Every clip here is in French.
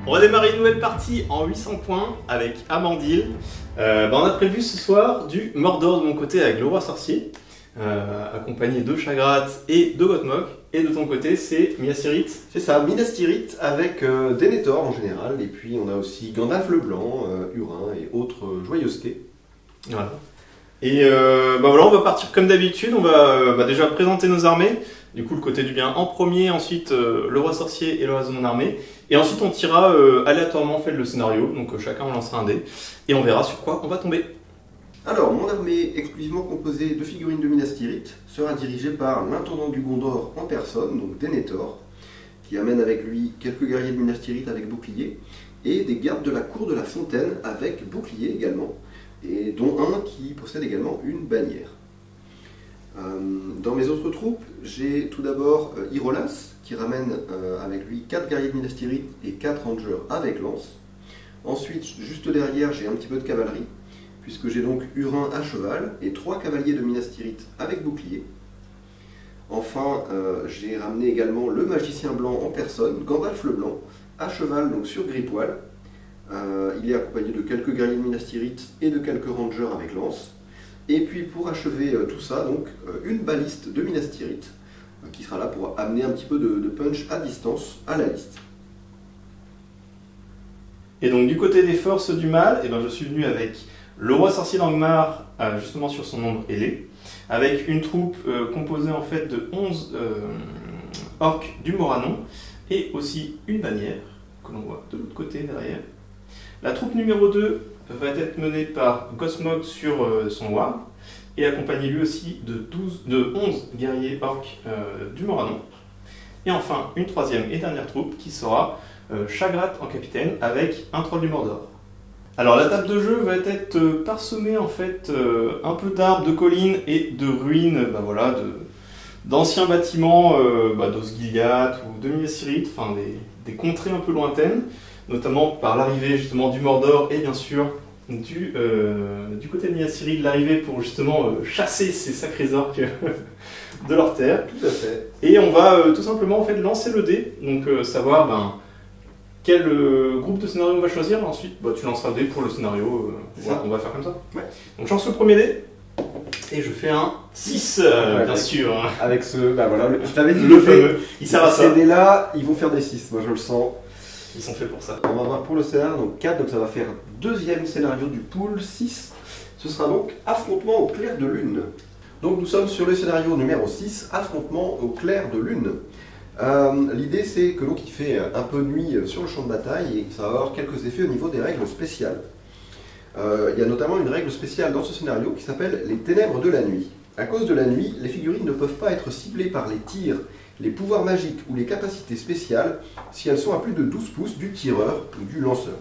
On va démarrer une nouvelle partie en 800 points avec Amandil. On a prévu ce soir du Mordor de mon côté avec le roi sorcier, accompagné de Shagrat et de Gottmog. Et de ton côté, c'est Minas Tirith. C'est ça, Minas Tirith avec Denethor en général. Et puis on a aussi Gandalf le Blanc, Hurin et autres joyeusetés. Voilà. Et voilà, on va partir comme d'habitude. On va déjà présenter nos armées. Du coup, le côté du bien en premier, ensuite le roi sorcier et le reste de mon armée. Et ensuite, on tirera aléatoirement en fait, le scénario. Donc chacun on lancera un dé. Et on verra sur quoi on va tomber. Alors, mon armée exclusivement composée de figurines de Minas Tirith sera dirigée par l'intendant du Gondor en personne, donc Denethor, qui amène avec lui quelques guerriers de Minas Tirith avec bouclier, et des gardes de la cour de la fontaine avec bouclier également, et dont un qui possède également une bannière. Dans mes autres troupes, j'ai tout d'abord Irolas, qui ramène avec lui 4 guerriers de Minas Tirith et 4 rangers avec lance. Ensuite, juste derrière, j'ai un petit peu de cavalerie, puisque j'ai donc Hurin à cheval et 3 cavaliers de Minas Tirith avec bouclier. Enfin, j'ai ramené également le magicien blanc en personne, Gandalf le Blanc, à cheval donc sur Gripoil. Il est accompagné de quelques guerriers de Minas Tirith et de quelques rangers avec lance. Et puis pour achever tout ça, donc une baliste de Minas Tirith, qui sera là pour amener un petit peu de punch à distance à la liste. Et donc du côté des forces du mal, je suis venu avec le roi sorcier d'Angmar, justement sur son ombre ailée, avec une troupe composée en fait de 11 orques du Moranon, et aussi une bannière, que l'on voit de l'autre côté derrière. La troupe numéro 2 va être menée par Gottmog sur son war, et accompagné lui aussi de 11 guerriers orques du Moranon. Et enfin, une troisième et dernière troupe qui sera Shagrat en capitaine avec un troll du Mordor. Alors la table de jeu va être parsemée en fait un peu d'arbres, de collines et de ruines, d'anciens bâtiments d'Osgiliath ou de Minas Tirith, enfin des contrées un peu lointaines, notamment par l'arrivée justement du Mordor et bien sûr du côté de Minas Tirith, l'arrivée pour justement chasser ces sacrés orques de leur terre. Tout à fait. Et on va tout simplement en fait lancer le dé, donc savoir quel groupe de scénario on va choisir. Ensuite tu lanceras le dé pour le scénario, voilà, on va faire comme ça. Ouais. Donc je lance le premier dé, et je fais un 6, bien sûr. Avec ce, je t'avais dit, Le fameux, il sert à ça. Ces dés-là, ils vont faire des 6, moi je le sens. Ils sont faits pour ça. On va voir pour le scénario, donc 4, donc ça va faire deuxième scénario du pool 6. Ce sera donc affrontement au clair de lune. Donc nous sommes sur le scénario numéro 6, affrontement au clair de lune. L'idée c'est que donc il fait un peu nuit sur le champ de bataille et ça va avoir quelques effets au niveau des règles spéciales. Il y a notamment une règle spéciale dans ce scénario qui s'appelle les ténèbres de la nuit. À cause de la nuit, les figurines ne peuvent pas être ciblées par les tirs, les pouvoirs magiques ou les capacités spéciales si elles sont à plus de 12 pouces du tireur ou du lanceur.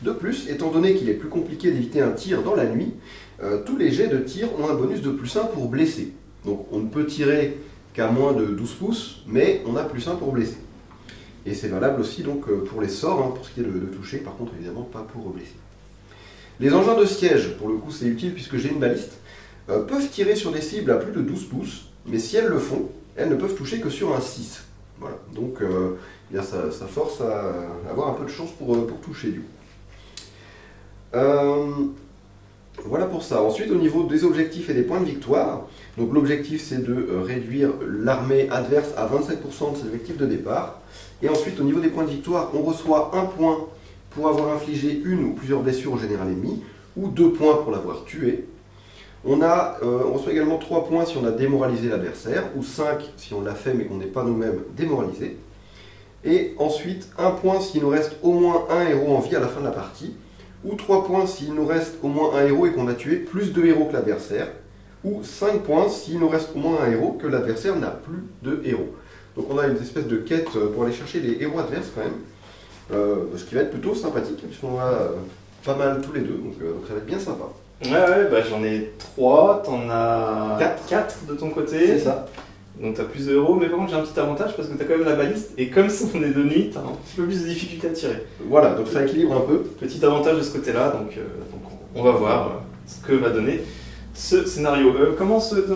De plus, étant donné qu'il est plus compliqué d'éviter un tir dans la nuit, tous les jets de tir ont un bonus de +1 pour blesser. Donc on ne peut tirer qu'à moins de 12 pouces, mais on a +1 pour blesser. Et c'est valable aussi donc, pour les sorts, pour ce qui est de toucher, par contre évidemment pas pour blesser. Les engins de siège, pour le coup c'est utile puisque j'ai une baliste, peuvent tirer sur des cibles à plus de 12 pouces, mais si elles le font, elles ne peuvent toucher que sur un 6. Voilà. Donc ça force à avoir un peu de chance pour toucher du coup. Voilà pour ça. Ensuite, au niveau des objectifs et des points de victoire, donc l'objectif c'est de réduire l'armée adverse à 25% de ses objectifs de départ. Et ensuite, au niveau des points de victoire, on reçoit 1 point pour avoir infligé une ou plusieurs blessures au général ennemi, ou 2 points pour l'avoir tué. On reçoit également 3 points si on a démoralisé l'adversaire, ou 5 si on l'a fait mais qu'on n'est pas nous-mêmes démoralisés. Et ensuite, 1 point s'il nous reste au moins un héros en vie à la fin de la partie, ou 3 points s'il nous reste au moins un héros et qu'on a tué plus de héros que l'adversaire, ou 5 points s'il nous reste au moins un héros que l'adversaire n'a plus de héros. Donc on a une espèce de quête pour aller chercher les héros adverses quand même, ce qui va être plutôt sympathique, puisqu'on a pas mal tous les deux, donc ça va être bien sympa. Ouais, j'en ai 3, t'en as 4 de ton côté. C'est ça. Donc t'as plus de héros, mais par contre j'ai un petit avantage parce que t'as quand même la baliste, et comme on est de nuit, t'as un petit peu plus de difficulté à tirer. Voilà, donc ça équilibre un peu. Petit avantage de ce côté-là, donc on va voir ce que va donner ce scénario. Comment c'est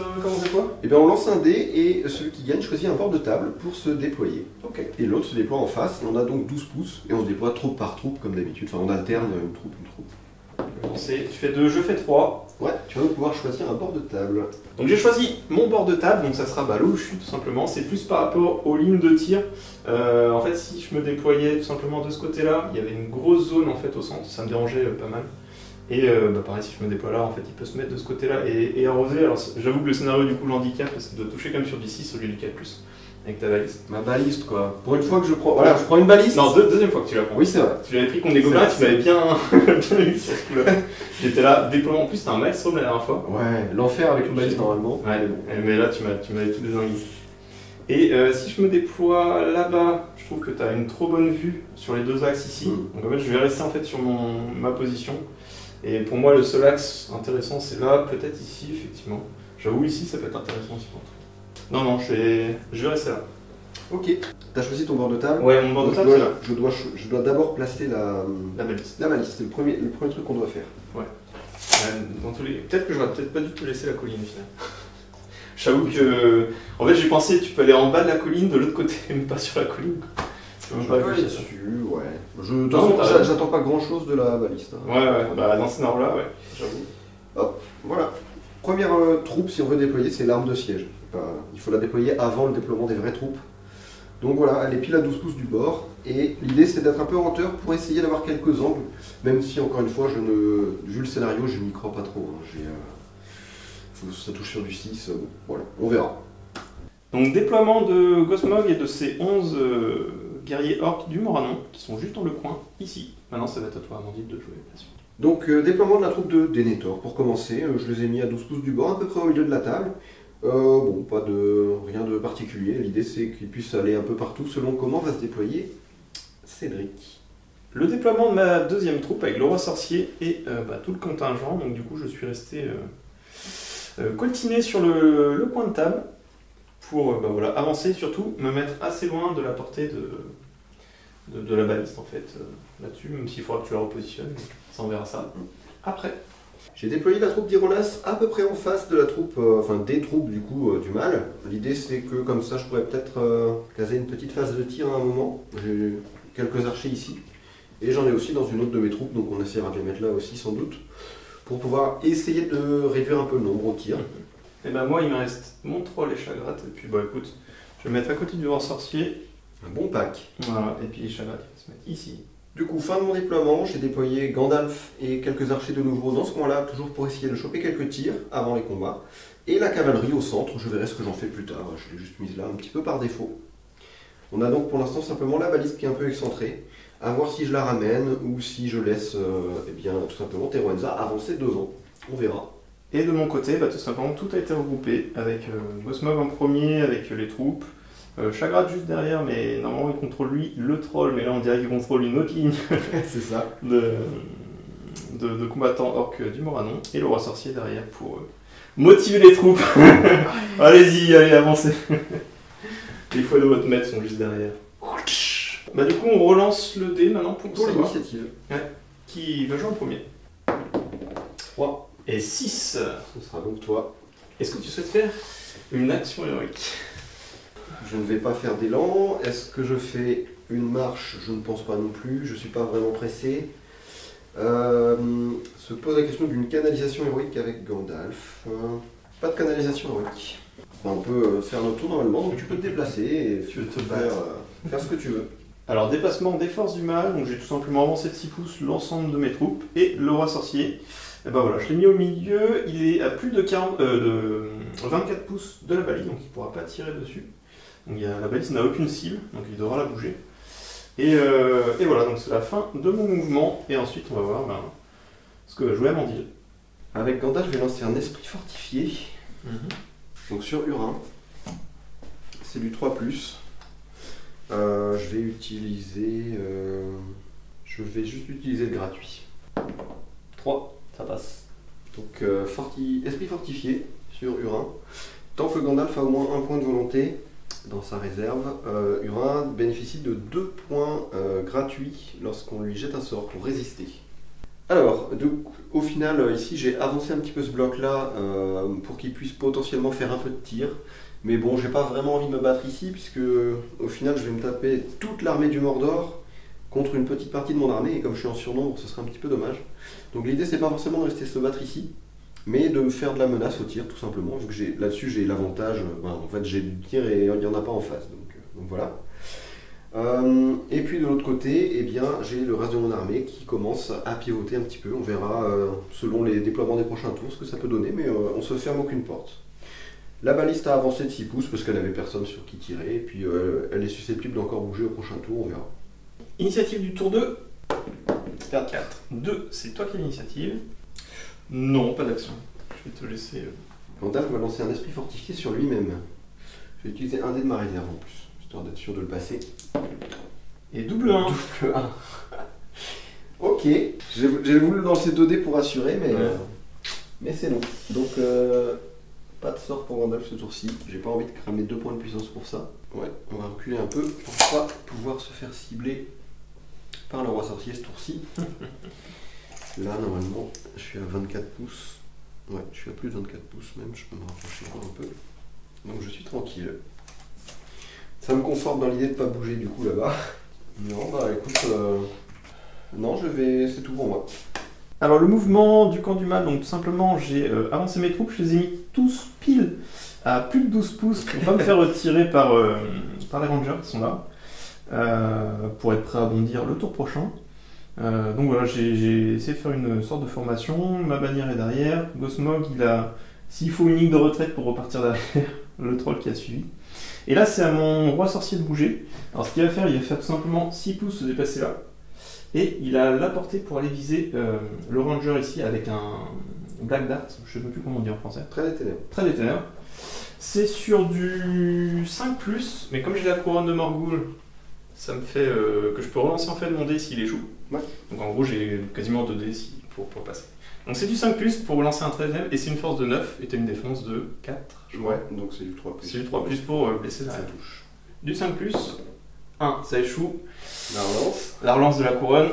quoi? Et bien on lance un dé et celui qui gagne choisit un bord de table pour se déployer. Ok. Et l'autre se déploie en face, et on a donc 12 pouces, et on se déploie troupe par troupe comme d'habitude. Enfin on alterne une troupe, une troupe. Tu fais 2, je fais 3. Ouais, tu vas donc pouvoir choisir un bord de table. Donc j'ai choisi mon bord de table, donc ça sera là où je suis tout simplement. C'est plus par rapport aux lignes de tir. En fait, si je me déployais tout simplement de ce côté-là, il y avait une grosse zone en fait au centre, ça me dérangeait pas mal. Et pareil, si je me déploie là, en fait, il peut se mettre de ce côté-là et arroser. Alors j'avoue que le scénario du coup l'handicap, parce qu'il doit toucher quand même sur du 6 au lieu du 4+, avec ta baliste. Ma baliste quoi. Pour une fois que je prends. Voilà, je prends une baliste. Non, deuxième fois que tu la prends. Oui, c'est vrai. Tu l'avais pris contre des gobelins, tu m'avais bien eu sur ce coup-là. J'étais là, déploiement. En plus, c'était un maelstrom la dernière fois. Ouais, l'enfer avec une baliste normalement. Ouais, mais là, tu m'avais tout désingué. Et si je me déploie là-bas, je trouve que tu as une trop bonne vue sur les deux axes ici. Donc en fait, je vais rester en fait sur ma position. Et pour moi, le seul axe intéressant, c'est là, peut-être ici, effectivement. J'avoue, ici, ça peut être intéressant aussi pour toi. Non, je vais rester là. Ok. T'as choisi ton bord de table? Ouais, mon bord de table, c'est là. Je dois d'abord placer la baliste. La baliste, c'est le premier truc qu'on doit faire. Ouais. Dans tous les... Peut-être que j'aurais peut-être pas dû te laisser la colline, finalement. J'avoue que... En fait, j'ai pensé, tu peux aller en bas de la colline, de l'autre côté, mais pas sur la colline. Je peux aller dessus, ouais. J'attends pas grand-chose de la baliste. Hein. Ouais, bah dans ce scénario-là, ouais, j'avoue. Hop, voilà. Première troupe, si on veut déployer, c'est l'arme de siège. Il faut la déployer avant le déploiement des vraies troupes. Donc voilà, elle est pile à 12 pouces du bord. Et l'idée, c'est d'être un peu en hauteur pour essayer d'avoir quelques angles. Même si, encore une fois, vu le scénario, je n'y crois pas trop. Hein. Ça touche sur du 6. Voilà, on verra. Donc déploiement de Gosmog et de ses 11 guerriers orques du Moranon, qui sont juste dans le coin, ici. Maintenant, ça va être à toi, Amandine, de jouer la suite. Donc déploiement de la troupe de Denethor. Pour commencer, je les ai mis à 12 pouces du bord, à peu près au milieu de la table. Bon, rien de particulier. L'idée, c'est qu'ils puissent aller un peu partout selon comment va se déployer Cédric. Le déploiement de ma deuxième troupe avec le roi sorcier et tout le contingent. Donc du coup, je suis resté coltiné sur le coin de table pour avancer et surtout me mettre assez loin de la portée de la baliste en fait là-dessus, même s'il faudra que tu la repositionnes, ça on verra ça après. J'ai déployé la troupe d'Ironas à peu près en face de la troupe, des troupes du coup du mal. L'idée c'est que comme ça je pourrais peut-être caser une petite phase de tir à un moment. J'ai quelques archers ici. Et j'en ai aussi dans une autre de mes troupes, donc on essaiera de les mettre là aussi sans doute, pour pouvoir essayer de réduire un peu le nombre au tir. Et moi il me reste mon troll et Chagrat, et puis écoute, je vais mettre à côté du roi sorcier. Un bon pack. Voilà, et puis Chagrat il va se mettre ici. Du coup, fin de mon déploiement, j'ai déployé Gandalf et quelques archers de nouveau dans ce coin-là, toujours pour essayer de choper quelques tirs avant les combats. Et la cavalerie au centre, je verrai ce que j'en fais plus tard, je l'ai juste mise là un petit peu par défaut. On a donc pour l'instant simplement la baliste qui est un peu excentrée, à voir si je la ramène ou si je laisse tout simplement Teroenza avancer devant, on verra. Et de mon côté, tout simplement tout a été regroupé avec Gosmog en premier, avec les troupes. Chagrat juste derrière, mais normalement il contrôle lui le troll, mais là on dirait qu'il contrôle une autre ligne c'est ça. de combattants orques du Moranon, et le roi sorcier derrière pour motiver les troupes. Allez-y, allez, avancez. Les fois de votre maître sont juste derrière. Du coup on relance le dé maintenant pour savoir l'initiative. Ouais. Qui va jouer en premier. 3 et 6. Ce sera donc toi. Est-ce que tu souhaites faire une action héroïque? Je ne vais pas faire d'élan. Est-ce que je fais une marche? Je ne pense pas non plus. Je ne suis pas vraiment pressé. Se pose la question d'une canalisation héroïque avec Gandalf. Pas de canalisation héroïque. On peut faire notre tour normalement, donc tu peux te déplacer et tu veux te faire ce que tu veux. Alors déplacement des forces du mal, donc j'ai tout simplement avancé de 6 pouces l'ensemble de mes troupes et le roi sorcier. Et voilà, je l'ai mis au milieu, il est à plus de 24 pouces de la balise, donc il ne pourra pas tirer dessus. Donc la balise n'a aucune cible, donc il devra la bouger. Et voilà, donc c'est la fin de mon mouvement, et ensuite on va voir ce que va jouer Amandine. Avec Gandalf, je vais lancer un esprit fortifié. Donc sur Urin, c'est du 3+. Je vais juste utiliser le gratuit. 3, ça passe. Donc esprit fortifié sur Urin. Tant que Gandalf a au moins un point de volonté dans sa réserve, Urin bénéficie de 2 points gratuits lorsqu'on lui jette un sort pour résister. Alors, donc, au final, ici, j'ai avancé un petit peu ce bloc-là pour qu'il puisse potentiellement faire un peu de tir. Mais bon, j'ai pas vraiment envie de me battre ici, puisque au final, je vais me taper toute l'armée du Mordor contre une petite partie de mon armée, et comme je suis en surnombre, ce serait un petit peu dommage. Donc l'idée, c'est pas forcément de rester se battre ici, mais de me faire de la menace au tir, tout simplement, vu que là-dessus, j'ai l'avantage, en fait, j'ai du tir et il n'y en a pas en face, donc voilà. Et puis de l'autre côté, eh bien, j'ai le reste de mon armée qui commence à pivoter un petit peu. On verra selon les déploiements des prochains tours ce que ça peut donner, mais on se ferme aucune porte. La baliste a avancé de 6 pouces parce qu'elle n'avait personne sur qui tirer, et puis elle est susceptible d'encore bouger au prochain tour, on verra. Initiative du tour 2. 4. 2, c'est toi qui as l'initiative. Non, pas d'action. Je vais te laisser... Gandalf va lancer un esprit fortifié sur lui-même. Je vais utiliser un dé de ma réserve en plus, histoire d'être sûr de le passer. Et double 1. Double 1. Ok, j'ai voulu lancer 2 dés pour assurer, mais c'est long. Donc, pas de sort pour Gandalf ce tour-ci. J'ai pas envie de cramer 2 points de puissance pour ça. Ouais, on va reculer un peu pour pas pouvoir se faire cibler par le roi sorcier ce tour-ci. Là, normalement, je suis à 24 pouces. Ouais, je suis à plus de 24 pouces même, je peux me rapprocher encore un peu. Donc je suis tranquille. Ça me conforte dans l'idée de pas bouger du coup là-bas. Non, bah écoute, non, c'est tout pour moi. Alors le mouvement du camp du mal, donc tout simplement j'ai avancé mes troupes, je les ai mis tous pile à plus de 12 pouces pour pas me faire retirer par les rangers qui sont là, pour être prêt à bondir le tour prochain. Donc voilà, j'ai essayé de faire une sorte de formation, ma bannière est derrière, Gosmog il a, s'il faut, une ligne de retraite pour repartir derrière le troll qui a suivi. Et là c'est à mon roi sorcier de bouger. Alors ce qu'il va faire, il va faire tout simplement 6 pouces se déplacer là. Et il a la portée pour aller viser le ranger ici avec un Black Dart, je ne sais plus comment on dit en français. Très des ténèbres. Très des ténèbres. C'est sur du 5+, mais comme j'ai la couronne de Morgul, ça me fait que je peux relancer en fait mon dé s'il échoue. Ouais. Donc en gros j'ai quasiment 2 dés pour passer. Donc c'est du 5+, pour relancer un 13ème, et c'est une force de 9, et tu as une défense de 4. Ouais, donc c'est du 3+. C'est du 3+, pour blesser derrière. Ça touche. Du 5+, 1, ça échoue. La relance. La relance de la couronne.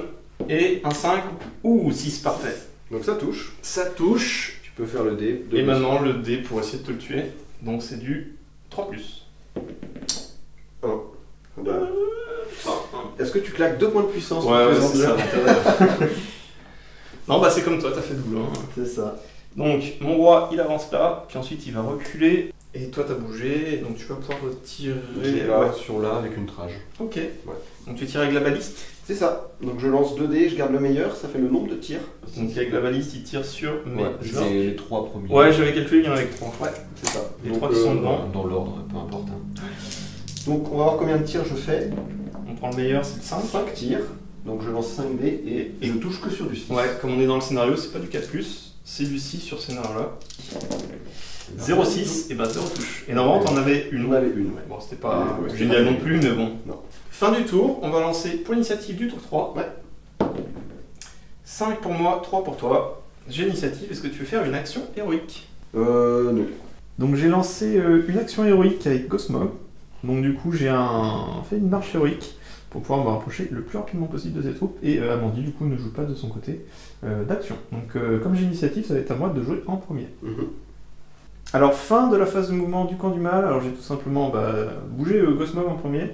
Et un 5 ou 6, parfait. Donc ça touche. Ça touche. Tu peux faire le dé. Et maintenant le dé pour essayer de te le tuer. Donc c'est du 3+. 1. Est-ce que tu claques 2 points de puissance? Ouais, c'est ça. Non, bah c'est comme toi, t'as fait double. Hein. C'est ça. Donc mon roi il avance là, puis ensuite il va reculer. Et toi t'as bougé, donc tu vas pouvoir tirer là, sur là avec une trage. Ok. Ouais. Donc tu tires avec la baliste. C'est ça. Donc je lance 2 dés, je garde le meilleur, ça fait le nombre de tirs. Donc avec la baliste il tire sur mes c'est les 3 premiers. Ouais, j'avais calculé, il y en avait que 3. Ouais, c'est ça. Les donc, 3 qui sont devant. Dans l'ordre, peu importe. Hein. Donc on va voir combien de tirs je fais. On prend le meilleur, c'est le 5. 5 tirs. Donc je lance 5 dés et je touche que sur du 6. Ouais, comme on est dans le scénario, c'est pas du 4+, c'est du 6 sur ce scénario-là. 0,6, et bah 0 touche. Et normalement, t'en avais une. On avait une, ouais. Bon, c'était pas Ouais, génial non plus, mais bon. Non. Fin du tour, on va lancer pour l'initiative du tour 3. Ouais. 5 pour moi, 3 pour toi. J'ai l'initiative, est-ce que tu veux faire une action héroïque? Non. Donc j'ai lancé une action héroïque avec Gosmog. Donc du coup, j'ai fait une marche héroïque pour pouvoir me rapprocher le plus rapidement possible de ses troupes. Et Amandie, du coup, ne joue pas de son côté d'action. Donc comme j'ai l'initiative, ça va être à moi de jouer en premier. Alors, fin de la phase de mouvement du camp du mal. Alors j'ai tout simplement bougé Gosmog en premier.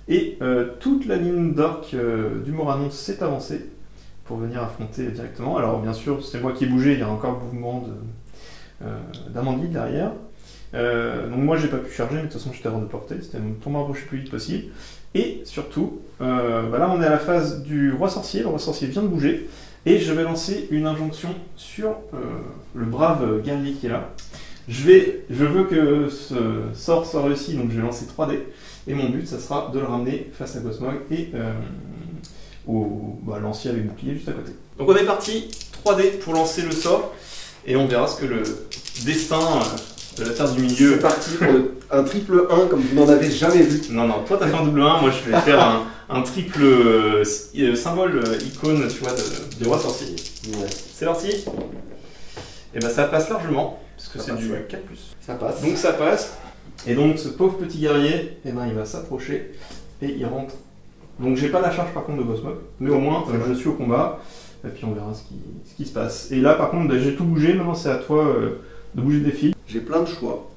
Et toute la ligne d'orques du Moranon s'est avancée pour venir affronter directement. Alors bien sûr, c'est moi qui ai bougé, il y a encore le mouvement d'Amandie derrière. Donc moi j'ai pas pu charger, mais de toute façon j'étais hors de portée, c'était pour me rapprocher le plus vite possible. Et surtout, là on est à la phase du roi sorcier, le roi sorcier vient de bouger, et je vais lancer une injonction sur le brave guerrier qui est là. Je veux que ce sort soit réussi, donc je vais lancer 3 dés, et mon but ça sera de le ramener face à Gosmog et au lancier avec bouclier juste à côté. Donc on est parti, 3 dés pour lancer le sort, et on verra ce que le destin de la Terre du Milieu... C'est parti pour un triple 1 comme vous n'en avez jamais vu. Non, toi t'as fait un double 1, moi je vais faire un triple symbole, icône, tu vois, de roi sorcier. Ouais. C'est parti. Et ça passe largement, parce que Ça c'est passe, du ouais. 4+. Ça passe. Donc ça passe, et donc ce pauvre petit guerrier, il va s'approcher, et il rentre Donc j'ai pas la charge par contre de Gosmog, mais au moins je suis au combat, et puis on verra ce qui se passe. Et là par contre j'ai tout bougé, maintenant c'est à toi de bouger des fils. J'ai plein de choix.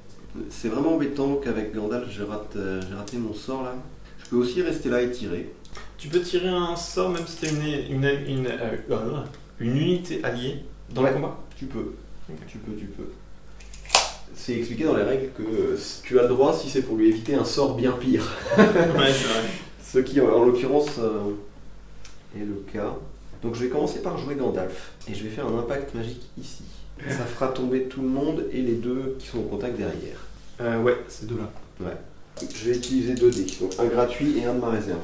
C'est vraiment embêtant qu'avec Gandalf j'ai raté mon sort là. Je peux aussi rester là et tirer. Tu peux tirer un sort même si tu as une unité alliée dans le combat. Tu peux. Okay. Tu peux. C'est expliqué dans les règles que tu as le droit si c'est pour lui éviter un sort bien pire. Ouais, c'est vrai. Ce qui en l'occurrence est le cas. Donc je vais commencer par jouer Gandalf et je vais faire un impact magique ici. Ça fera tomber tout le monde et les deux qui sont au contact derrière. Ouais, ces deux-là. Ouais. Je vais utiliser 2 dés, donc un gratuit et un de ma réserve.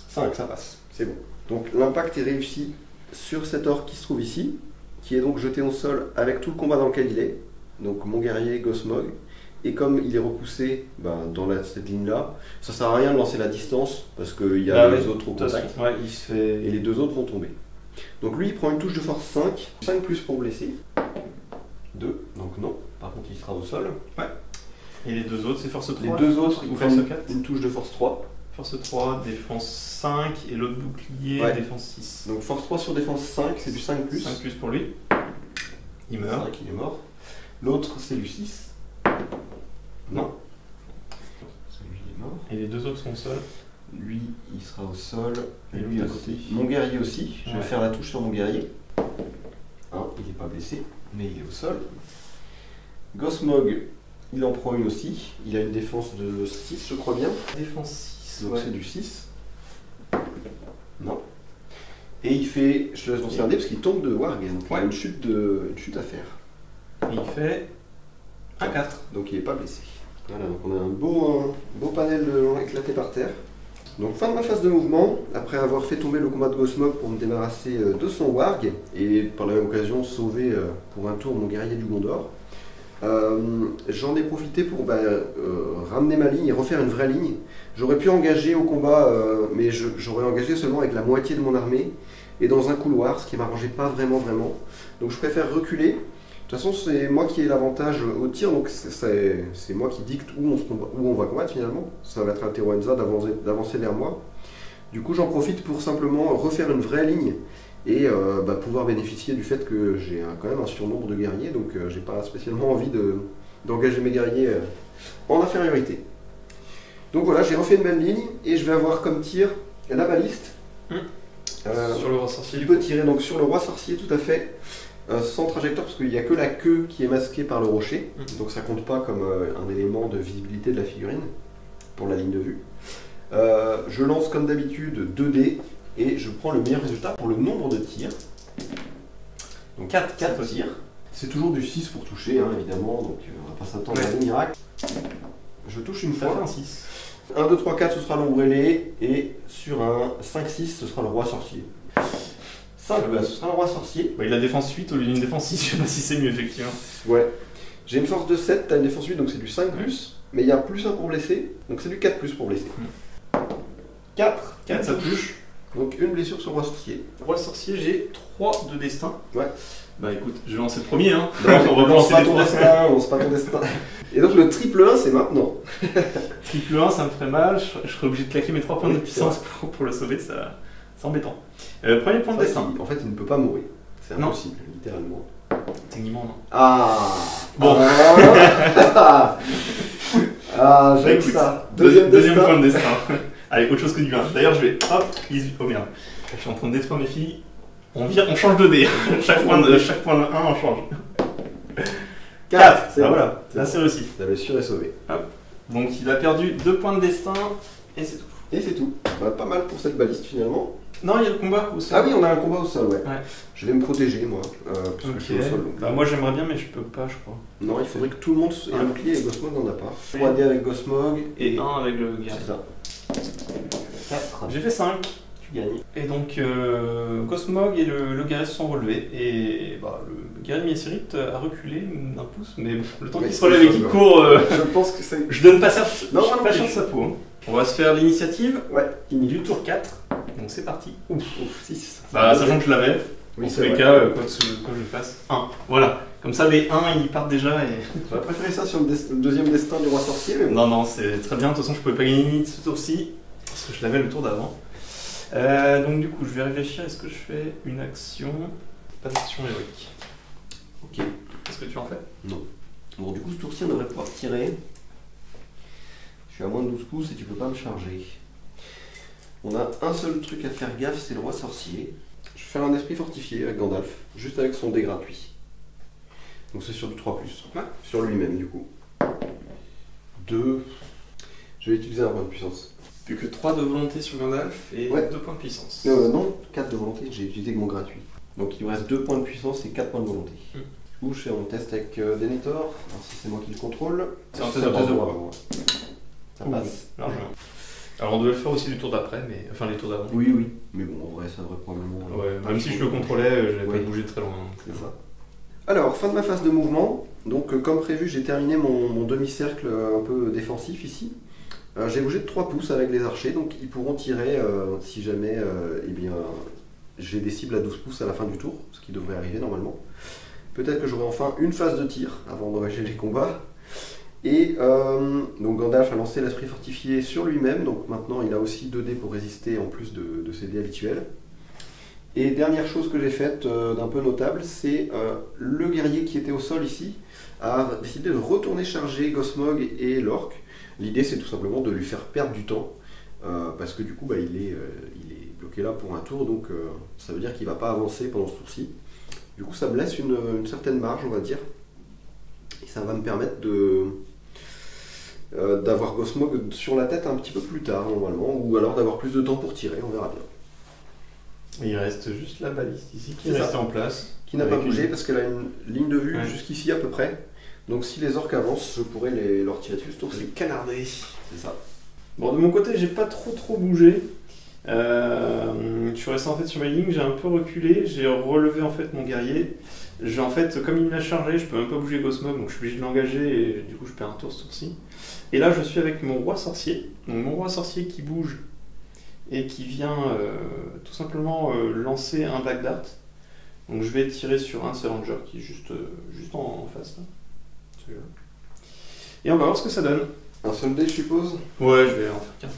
5, ça passe, c'est bon. Donc l'impact est réussi sur cet orc qui se trouve ici, qui est donc jeté au sol avec tout le combat dans lequel il est. Donc mon guerrier Gosmog. Et comme il est repoussé dans cette ligne-là, ça sert à rien de lancer la distance parce qu'il y a les autres au contact. Ouais, il se fait... Et les deux autres vont tomber. Donc lui il prend une touche de force 5, 5 plus pour blesser. 2, donc non. Par contre il sera au sol. Ouais. Et les deux autres c'est force 3. Les deux autres ils force prennent 4. une touche de force 3. Force 3, défense 5 et l'autre bouclier, défense 6. Donc force 3 sur défense 5, c'est du 5 plus. 5 plus pour lui. Il meurt. 5, il est mort. L'autre c'est du 6. Non. Celui est mort. Et les deux autres sont au sol. Lui, il sera au sol. Et lui à aussi. côté. Mon guerrier aussi. Je vais Ouais. faire la touche sur mon guerrier. Il n'est pas blessé, mais il est au sol. Gosmog, il en prend une aussi. Il a une défense de 6, je crois bien. Défense 6. Donc c'est du 6. Non. Et il fait, je te laisse lancer un dé parce qu'il tombe de Warg. Donc il a une chute à faire. Et il fait un 4. Donc il n'est pas blessé. Voilà, donc on a un beau panel de gens éclatés par terre. Donc fin de ma phase de mouvement, après avoir fait tomber le combat de Gosmog pour me débarrasser de son Warg, et par la même occasion sauver pour un tour mon guerrier du Gondor, j'en ai profité pour ramener ma ligne et refaire une vraie ligne. J'aurais pu engager au combat, mais j'aurais engagé seulement avec la moitié de mon armée, et dans un couloir, ce qui ne m'arrangeait pas vraiment. Donc je préfère reculer. De toute façon, c'est moi qui ai l'avantage au tir, donc c'est moi qui dicte où on va combattre finalement. Ça va être à Teroenza d'avancer vers moi. Du coup, j'en profite pour simplement refaire une vraie ligne et pouvoir bénéficier du fait que j'ai quand même un surnombre de guerriers, donc j'ai pas spécialement envie d'engager mes guerriers en infériorité. Donc voilà, j'ai refait une belle ligne et je vais avoir comme tir la baliste. Sur le roi sorcier. Il peut tirer donc sur le roi sorcier, tout à fait. Sans trajectoire parce qu'il n'y a que la queue qui est masquée par le rocher, donc ça compte pas comme un élément de visibilité de la figurine pour la ligne de vue. Je lance comme d'habitude 2 dés et je prends le meilleur résultat pour le nombre de tirs. Donc 4 tirs. C'est toujours du 6 pour toucher, évidemment, donc on va pas s'attendre à un miracle. Je touche une fois. Un 6. 1, 2, 3, 4 ce sera l'ombre ailée et sur un 5-6 ce sera le roi sorcier. 5, ce sera un roi sorcier. Il a défense 8 au lieu d'une défense 6, je sais pas si c'est mieux effectivement. Ouais. J'ai une force de 7, t'as une défense 8, donc c'est du 5+, mais il y a plus 1 pour blesser, donc c'est du 4+ pour blesser. 4, 4 ça touche. Donc une blessure sur roi sorcier. Roi sorcier, j'ai 3 de destin. Ouais. Bah écoute, je vais lancer le premier Non, on lance pas ton destin, on lance pas ton destin. Et donc le triple 1 c'est maintenant. Triple 1 ça me ferait mal, je serais obligé de claquer mes 3 points de puissance pour le sauver, c'est embêtant. Premier point de destin. En fait il ne peut pas mourir, c'est impossible, littéralement. Techniquement non. Ah bon. J'aime ça. Deuxième point de destin. Allez, autre chose que du 1. D'ailleurs je vais, oh merde, je suis en train de détruire mes filles. On change de dé. chaque point de 1 on change. 4, c'est voilà. Là c'est réussi. La blessure est sauvée. Hop. Donc il a perdu 2 points de destin et c'est tout. Et c'est tout. Pas mal pour cette baliste finalement. Non, il y a le combat au sol. Ah oui, on a un combat au sol, ouais. Je vais me protéger moi, parce que je suis au sol. Donc... moi j'aimerais bien, mais je peux pas, je crois. Non, il faudrait que tout le monde ait un bouclier et Gosmog n'en a pas. 3 dés avec Gosmog et 1 avec le guerrier. C'est ça. 4. J'ai fait 5. Tu gagnes. Et donc Gosmog et le guerrier se sont relevés. Et le guerrier de Miesirith a reculé d'un pouce, mais le temps qu'il se relève et qu'il court, je pense que c'est. Je donne pas ça. Non, pas cher de sa peau. On va se faire l'initiative. Ouais. Du tour 4. Donc c'est parti. Ouf, 6. Sachant que je l'avais. Oui, dans tous les cas, quoi que je fasse. 1. Voilà. Comme ça, les 1 ils partent déjà. Et... J'aurais préféré ça sur le deuxième destin du roi sorcier. Mais bon. Non, c'est très bien. De toute façon, je pouvais pas gagner ce tour-ci. Ce que je l'avais le tour d'avant. Donc du coup, je vais réfléchir, est-ce que je fais une action? Pas d'action héroïque. Ok. Qu'est-ce que tu en fais? Non. Bon, du coup, ce tour-ci, on devrait pouvoir tirer. Je suis à moins de 12 pouces et tu peux pas me charger. On a un seul truc à faire gaffe, c'est le roi sorcier. Je vais faire un esprit fortifié avec Gandalf, juste avec son dé gratuit. Donc c'est sur du 3+, sur lui-même du coup. 2. Je vais utiliser un point de puissance. Plus que 3 de volonté sur Gandalf et Ouais. 2 points de puissance. Non, 4 de volonté, j'ai utilisé que mon gratuit. Donc il me reste 2 points de puissance et 4 points de volonté. Du coup, je fais mon test avec Denethor, alors si c'est moi qui le contrôle. C'est un test de roi. Ouais. Ça passe. Largement. Alors on devait le faire aussi du tour d'après, mais enfin les tours d'avant. Oui, oui. Mais bon, en vrai, ça devrait probablement. Ouais, même si je le contrôlais, je n'avais pas bougé très loin. C'est ça. Alors, fin de ma phase de mouvement. Donc, comme prévu, j'ai terminé mon demi-cercle un peu défensif ici. J'ai bougé de 3 pouces avec les archers, donc ils pourront tirer si jamais eh bien, j'ai des cibles à 12 pouces à la fin du tour, ce qui devrait arriver normalement. Peut-être que j'aurai enfin une phase de tir avant d'engager les combats. Et donc Gandalf a lancé l'esprit fortifié sur lui-même, donc maintenant il a aussi 2 dés pour résister en plus de ses dés habituels. Et dernière chose que j'ai faite d'un peu notable, c'est le guerrier qui était au sol ici a décidé de retourner charger Gosmog et l'orque. L'idée c'est tout simplement de lui faire perdre du temps, parce que du coup il est bloqué là pour un tour, donc ça veut dire qu'il ne va pas avancer pendant ce tour-ci. Du coup ça me laisse une certaine marge, on va dire, et ça va me permettre d'avoir Gosmog sur la tête un petit peu plus tard normalement, ou alors d'avoir plus de temps pour tirer, on verra bien. Et il reste juste la baliste ici qui C'est est ça. restée en place. Qui n'a pas Avec bougé une- parce qu'elle a une ligne de vue Ouais. jusqu'ici à peu près. Donc si les orques avancent, je pourrais leur tirer dessus ce tour-ci. canardé. C'est ça. Bon, de mon côté, j'ai pas trop bougé. Je suis resté en fait sur ma ligne, j'ai un peu reculé, j'ai relevé en fait mon guerrier. En fait, comme il me l'a chargé, je peux même pas bouger Gosmog, donc je suis obligé de l'engager et du coup je perds un tour ce tour-ci. Et là, je suis avec mon roi sorcier. Donc mon roi sorcier qui bouge et qui vient tout simplement lancer un Black Dart. Donc je vais tirer sur un seul ranger qui est juste en face là. Celui-là. Et on va voir ce que ça donne. Un seul dé, je suppose. Ouais, je vais en faire 15.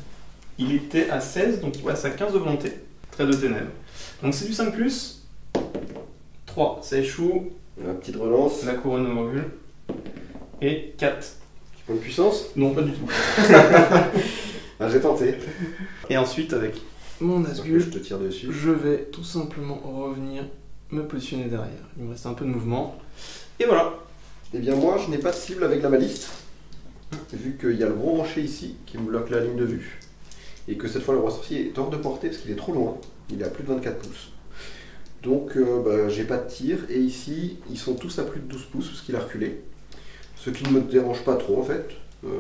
Il était à 16, donc il passe à 15 de volonté. Trait de ténèbres. Donc c'est du 5+. 3, ça échoue. La petite relance. La couronne de Morgul. Et 4. Petit point de puissance. Non, pas du tout. Ah, j'ai tenté. Et ensuite, avec mon Je Nazgûl, te tire dessus. je vais tout simplement revenir me positionner derrière. Il me reste un peu de mouvement. Et voilà. Eh bien moi, je n'ai pas de cible avec la baliste. Vu qu'il y a le gros rocher ici qui me bloque la ligne de vue. Et que cette fois, le roi sorcier est hors de portée parce qu'il est trop loin. Il est à plus de 24 pouces. Donc, j'ai pas de tir. Et ici, ils sont tous à plus de 12 pouces parce qu'il a reculé. Ce qui ne me dérange pas trop en fait.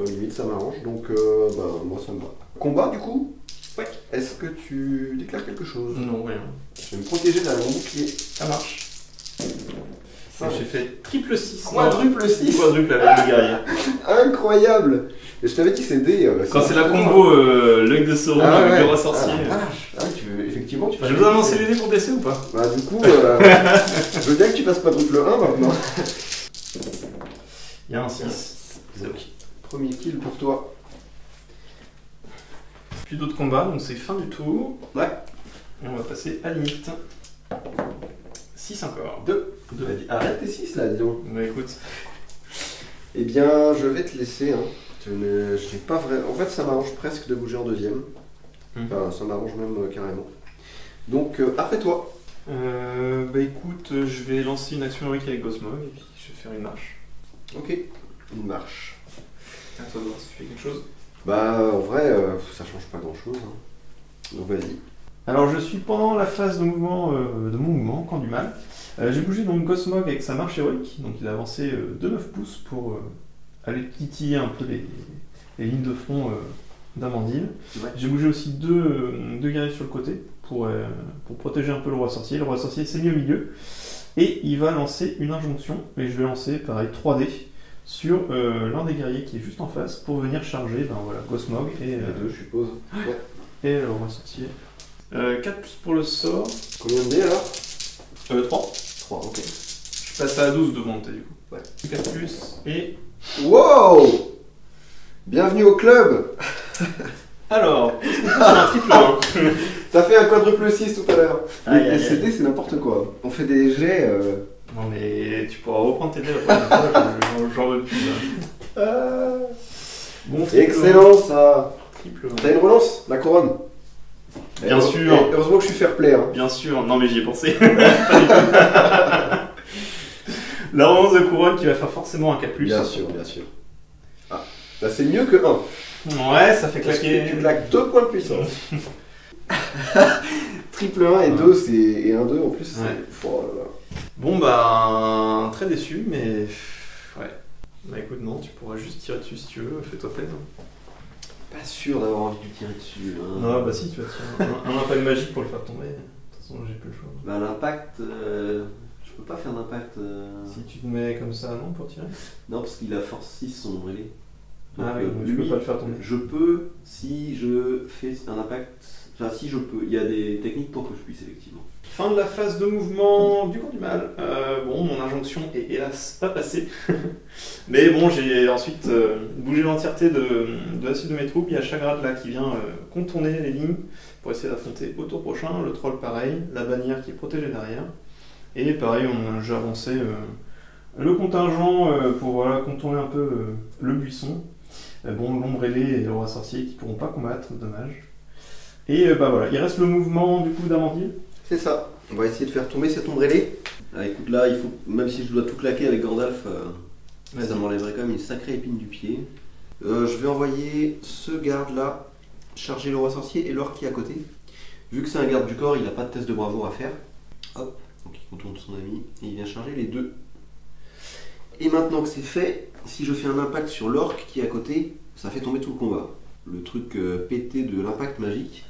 Limite, ça m'arrange. Donc, moi, ça me va. Combat du coup. Ouais. Est-ce que tu déclares quelque chose? Non, rien. Je vais me protéger derrière mon bouclier. Ça marche. Ça, J'ai fait triple 6. Quadruple 6. Quadruple avec le guerrier. Incroyable. Et je t'avais dit c'est D. Quand c'est la combo l'œil de Sauron avec le roi sorcier. Effectivement, tu vas. J'ai besoin d'annoncer les dés pour blesser ou pas? Bah du coup, je veux bien que tu fasses quadruple 1 maintenant. Il y a un 6. C'est ok. Premier kill pour toi. Plus d'autres combats, donc c'est fin du tour. Ouais. Et on va passer à limite. 6 encore. 2. Arrête tes 6 là, dis donc. Bah écoute, Eh bien, je vais te laisser. Hein. Je n'ai pas vrai. En fait, ça m'arrange presque de bouger en deuxième. Enfin, ça m'arrange même carrément. Donc, après toi. bah écoute, je vais lancer une action héroïque avec Gosmog et puis je vais faire une marche. Ok. Une marche. À toi de voir si tu fais quelque chose. Bah, en vrai, ça change pas grand chose. Hein. Donc, vas-y. Alors je suis pendant la phase de mouvement de mon mouvement, camp du mal. J'ai bougé donc Gosmog avec sa marche héroïque, donc il a avancé de 9 pouces pour aller titiller un peu les lignes de front d'Amandine. Ouais. J'ai bougé aussi deux guerriers sur le côté pour protéger un peu le roi sorcier. Le roi sorcier s'est mis au milieu et il va lancer une injonction, et je vais lancer pareil 3D sur l'un des guerriers qui est juste en face pour venir charger Gosmog et, Les deux, je suppose. Ouais. et le roi sorcier. 4 plus pour le sort. Combien de dés alors 3. 3, ok. Je passe à 12 de monter du coup. Ouais. 4 plus et... Wow! Bienvenue au club! Alors, qu'est-ce qu'on fait sur un triple 1? Ça fait un quadruple 6 tout à l'heure. Aïe, Les aïe, aïe. CD, c'est n'importe quoi. On fait des jets. Non mais tu pourras reprendre tes dés la prochaine fois, j'en veux plus là. Bon, triple Excellent ça. 1, triple 1. T'as une relance, la couronne. Bien sûr. Et heureusement que je suis fair play. Hein. Bien sûr, non mais j'y ai pensé. Pas du tout. La relance de couronne qui va faire forcément un 4+. Bien sûr, bien sûr. Ah, là c'est mieux que 1. Ouais, ça fait claquer. Tu claques 2 points de puissance. Triple 1 et 2, c'est... et 1, 2 en plus. Ouais. Oh là là. Bon bah, très déçu, mais ouais. Bah écoute, non, tu pourras juste tirer dessus si tu veux, fais-toi plaisir. Pas sûr d'avoir envie de tirer dessus. Hein. Non, bah si, tu vas tirer un impact magique pour le faire tomber. De toute façon, j'ai plus le choix. Bah, l'impact, je peux pas faire d'impact. Si tu te mets comme ça, non, pour tirer. Non, parce qu'il a force 6 son mêlé. Ah oui, mais tu peux pas le faire tomber. Je peux si je fais un impact. Enfin, si je peux. Il y a des techniques pour que je puisse, effectivement. Fin de la phase de mouvement du cours du mal. Bon, mon injonction est hélas pas passée. Mais bon, j'ai ensuite bougé l'entièreté de la suite de mes troupes. Il y a Chagrad là qui vient contourner les lignes pour essayer d'affronter au tour prochain. Le troll pareil, la bannière qui est protégée derrière. Et pareil, on a déjà avancé le contingent pour voilà, contourner un peu le buisson. Bon, l'ombre ailée et le roi sorcier qui ne pourront pas combattre, dommage. Et bah voilà, il reste le mouvement du coup d'Amandine. C'est ça. On va essayer de faire tomber cette ombre ailée. Ah, écoute, là, il faut. Même si je dois tout claquer avec Gandalf, Vas-y. ça m'enlèverait quand même une sacrée épine du pied. Je vais envoyer ce garde là charger le roi sorcier et l'orque qui est à côté. Vu que c'est un garde du corps, il n'a pas de test de bravoure à faire. Hop, donc il contourne son ami et il vient charger les deux. Et maintenant que c'est fait, si je fais un impact sur l'orque qui est à côté, ça fait tomber tout le combat. Le truc pété de l'impact magique.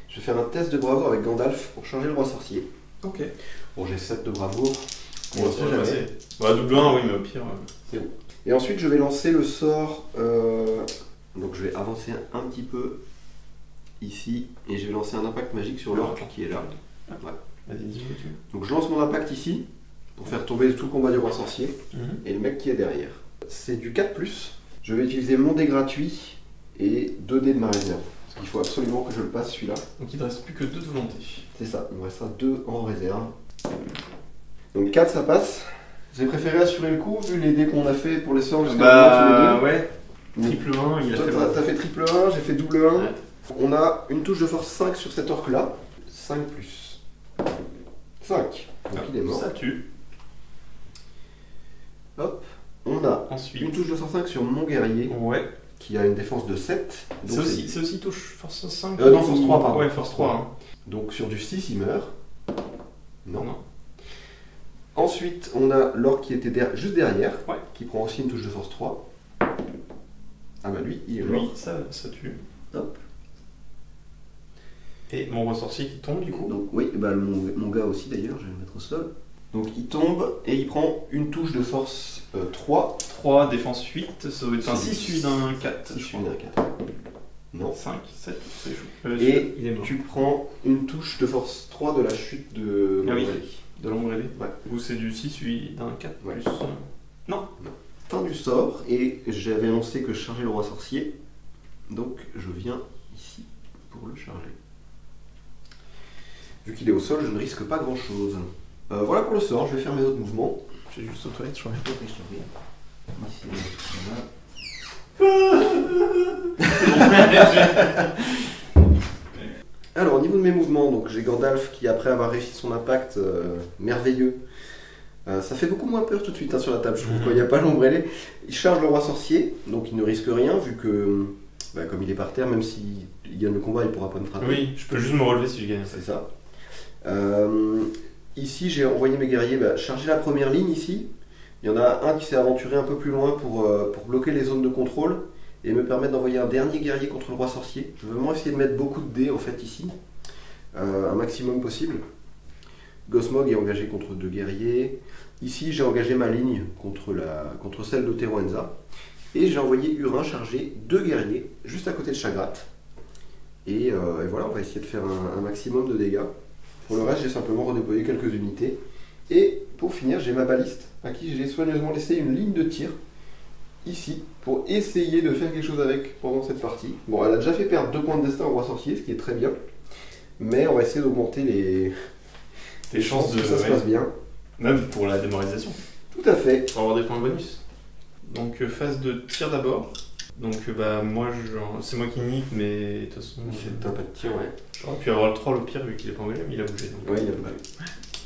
Je vais faire un test de bravoure avec Gandalf pour charger le roi sorcier. Ok. Bon, j'ai 7 de bravoure. Bon, On ça sait va jamais. passer. Bah, double 1, oui, mais au pire. Et ensuite, je vais lancer le sort. Donc, je vais avancer un petit peu ici et je vais lancer un impact magique sur l'orque qui est là. Ouais. Vas-y, dis-moi tu. Donc, je lance mon impact ici pour faire tomber tout le combat du roi sorcier et le mec qui est derrière. C'est du 4+. Je vais utiliser mon dé gratuit et 2 dés de ma réserve. Parce qu'il faut absolument que je le passe celui-là. Donc il ne te reste plus que 2 de volonté. C'est ça, il me restera 2 en réserve. Donc 4 ça passe. J'ai préféré assurer le coup vu les dés qu'on a fait pour les sorts jusqu'à Bah maintenant, ouais, tous les deux. triple 1, il a Toi, fait t'as fait triple 1, j'ai fait double 1. Ouais. On a une touche de force 5 sur cet orque là. 5 plus 5. Donc il est mort. Ça tue. Hop. On a Ensuite. une touche de force 5 sur mon guerrier Ouais. qui a une défense de 7. Donc C'est aussi touche force 5. Non, force 3, pardon. Ouais, force 3. Hein. Donc sur du 6 il meurt. Non. Non. Ensuite on a l'orque qui était juste derrière. Ouais. Qui prend aussi une touche de force 3. Ah bah lui il est mort. Lui, ça tue. Hop. Et mon roi sorcier qui tombe du coup. Donc oui, bah, mon gars aussi d'ailleurs, je vais le mettre au sol. Donc il tombe et il prend une touche de force 3. 3, défense 8, ça doit être un C'est 6 suivi d'un 4. Je suis un 4. Non. 5, 7, c'est chaud. Et il est mort. tu prends une touche de force 3 de la chute de Ah oui. Montréal. De l'ombre ailée. Ouais. Ou c'est du 6 suivi d'un 4 Ouais. plus. Non. Fin du sort, et j'avais annoncé que je chargeais le roi sorcier. Donc je viens ici pour le charger. Vu qu'il est au sol, je ne risque pas grand chose. Voilà pour le sort, je vais faire mes autres mouvements. J'ai juste aux toilettes, je crois. Ok, je te reviens. Ici, voilà. Alors, au niveau de mes mouvements, donc j'ai Gandalf qui, après avoir réussi son impact merveilleux, ça fait beaucoup moins peur tout de suite hein, sur la table, je trouve, quand il n'y a pas l'ombre ailée. Il charge le roi sorcier, donc il ne risque rien, vu que, comme il est par terre, même s'il gagne le combat, il ne pourra pas me frapper. Oui, je peux juste me relever si je gagne. C'est ça. Ici, j'ai envoyé mes guerriers charger la première ligne ici. Il y en a un qui s'est aventuré un peu plus loin pour bloquer les zones de contrôle et me permettre d'envoyer un dernier guerrier contre le roi sorcier. Je veux vraiment essayer de mettre beaucoup de dés en fait ici, un maximum possible. Gosmog est engagé contre 2 guerriers. Ici, j'ai engagé ma ligne contre celle de Teroenza. Et j'ai envoyé Hurin charger 2 guerriers juste à côté de Chagrat. Et voilà, on va essayer de faire un maximum de dégâts. Pour le reste, j'ai simplement redéployé quelques unités. Et pour finir, j'ai ma baliste, à qui j'ai soigneusement laissé une ligne de tir, ici pour essayer de faire quelque chose avec pendant cette partie. Bon, elle a déjà fait perdre 2 points de destin au roi sorcier, ce qui est très bien. Mais on va essayer d'augmenter les chances que ça se passe bien. Même pour la démoralisation. Tout à fait. Pour avoir des points bonus. Donc phase de tir d'abord. Donc bah moi c'est moi qui nique, mais de toute façon. C'est un pas de tir, ouais. J'aurais pu avoir le 3 le pire vu qu'il est pas envolé, mais il a bougé. Donc. Ouais, il a bougé.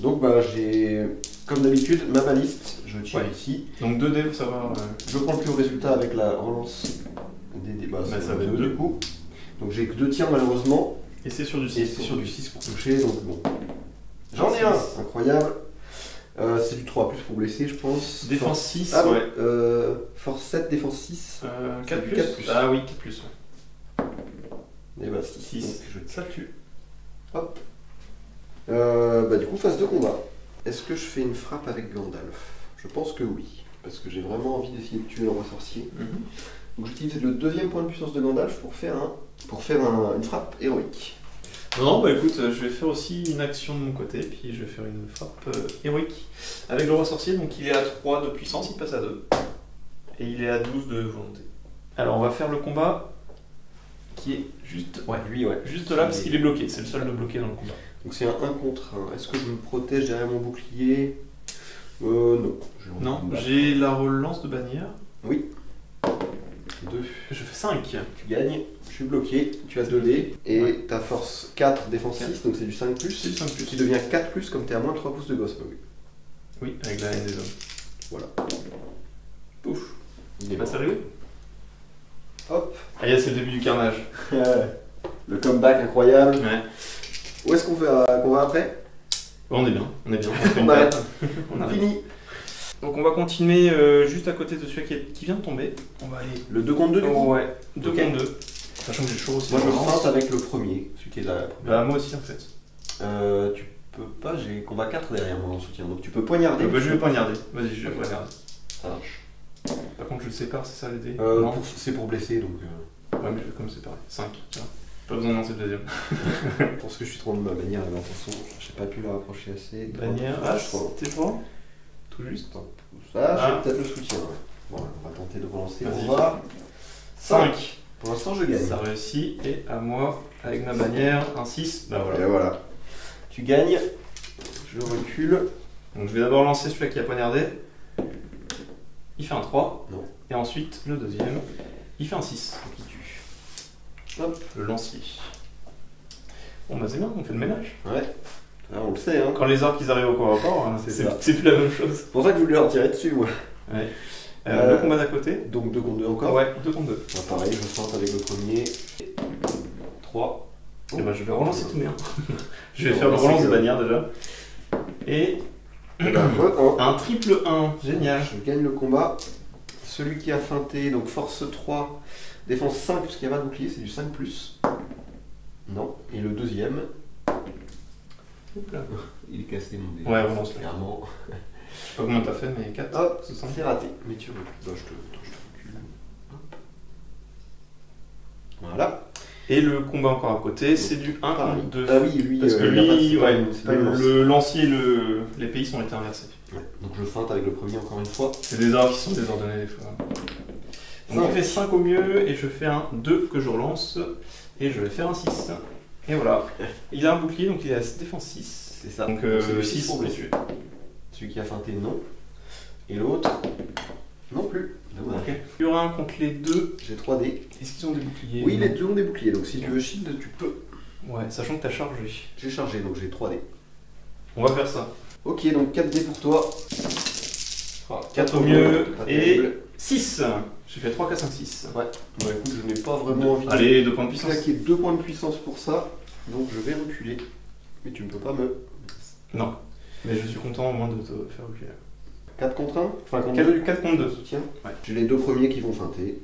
Donc bah j'ai, comme d'habitude, ma baliste, je tire ici. Donc 2 dés pour savoir. Je prends le plus haut résultat avec la relance des débats. Bah, ça va être 2 coups. Donc j'ai que 2 tirs malheureusement. Et c'est sur du 6. Et c'est sur du 6 pour toucher, donc bon. J'en ai un, incroyable. C'est du 3 plus pour blesser, je pense. Défense 6, ah, ouais. Force 7, défense 6. 4 plus. 4 plus. Ah oui, 4 plus, ouais. Et bah 6. Donc, ça tue. Hop. Bah du coup, phase de combat. Est-ce que je fais une frappe avec Gandalf? Je pense que oui. Parce que j'ai vraiment envie d'essayer de tuer le roi sorcier. Donc j'utilise le 2e point de puissance de Gandalf pour faire une frappe héroïque. Non, bah écoute, je vais faire aussi une action de mon côté, puis je vais faire une frappe héroïque avec le roi sorcier. Donc il est à 3 de puissance, il passe à 2. Et il est à 12 de volonté. Alors on va faire le combat qui est juste, juste là, parce qu'il est bloqué. C'est le seul de bloqué dans le combat. Donc c'est un 1 contre 1. Est-ce que je me protège derrière mon bouclier? Non. Non, j'ai la relance de bannière. Oui. 2. Je fais 5. Tu gagnes. Je suis bloqué. Tu as 2 dés. Et ta force 4, défense 6, donc c'est du 5+. C'est du 5+. Qui devient 4+, comme tu es à moins de 3 pouces de gosse. Oui, avec la haine des hommes. Voilà. Pouf. Il est pas mort. sérieux? Hop. Ah, c'est le début du carnage. Le comeback incroyable. Ouais. Où est-ce qu'on va après? Bon, on est bien. On On arrête. On arrête. Fini. Donc on va continuer juste à côté de celui qui vient de tomber. On va aller. Le 2 contre 2 du coup? Ouais, 2 contre 2. Sachant que j'ai chaud aussi. Moi je feinte avec le premier, celui qui est là. Bah moi aussi en fait. Tu peux pas, j'ai combat 4 derrière moi en soutien, donc tu peux poignarder. Bah, je vais poignarder. Vas-y, je vais poignarder. Ça marche. Par contre je le sépare, c'est ça l'idée? C'est pour blesser donc. Ouais mais je vais comme séparer. 5, tiens. Pas besoin de lancer le deuxième. Parce que je suis trop de ma bannière là, de toute façon, j'ai pas pu la rapprocher assez. Bannière, c'était fort? Tout juste. Ça, j'ai peut-être le soutien. Ouais. Bon, on va tenter de relancer. Vas-y. On va. 5. Pour l'instant, je gagne. Ça réussit, et à moi, avec ma bannière, un 6. Bah voilà. Et voilà. Tu gagnes. Je recule. Donc je vais d'abord lancer celui qui a poignardé. Il fait un 3. Non. Et ensuite, le deuxième, il fait un 6. Donc il tue. Hop, le lancier. Bon bah c'est bien, on fait le ménage. Ouais. Ah, on le sait, hein. Quand les orques ils arrivent au corps à corps, hein, c'est plus la même chose. C'est pour ça que je voulais leur tirer dessus, moi. Ouais. Le combat d'à côté. Donc 2 contre 2 encore. Ouais, 2 contre 2. Bah, pareil, je feinte avec le premier. 3. Oh. Et bah je vais relancer tout bien. Je vais faire le relance de bannière déjà. Et un triple 1, génial. Je gagne le combat. Celui qui a feinté, donc force 3, défense 5, puisqu'il n'y a pas de bouclier, c'est du 5+. Non. Et le deuxième, Hop là. il est cassé mon dé. Ouais, relance là. Clairement. Je sais pas combien t'as fait, mais 4. Hop, c'est ça. c'est raté. Mais tu recules. Bah, je te recule. Hop. Voilà. Et le combat encore à côté, c'est du 1 contre 2. Ah oui, lui, parce que il a pas de- lui, ouais, c'est pas une lance. le lancier et les pays sont été inversés. Ouais. Donc je feinte avec le premier encore une fois. C'est des arts qui sont désordonnés des fois. Donc je fais 5 au mieux et je fais un 2 que je relance et je vais faire un 6. Et voilà. Il a un bouclier donc il est à défense 6. C'est ça. Donc c'est le 6 pour tuer. Celui qui a feinté, non. Et l'autre, non plus. Dommage. Ok. Il y aura un contre les deux. J'ai 3 dés. Est-ce qu'ils ont des boucliers? Oui, les deux ont des boucliers, donc si tu veux shield, tu peux. Ouais, sachant que t'as chargé. J'ai chargé, donc j'ai 3 dés. On va faire ça. Ok, donc 4 dés pour toi. 4 au mieux Pas et terrible. 6. J'ai fait 3, 4, 5, 6. Ouais. Bah écoute, je n'ai pas vraiment envie Allez, 2 points de de puissance. claquer 2 points de puissance pour ça, donc je vais reculer. Mais tu ne peux pas me. Non. Mais je suis content au moins de te faire reculer. 4 contre 1 Enfin, contre 2 4 contre 2. soutien. Ouais. J'ai les deux premiers qui vont feinter.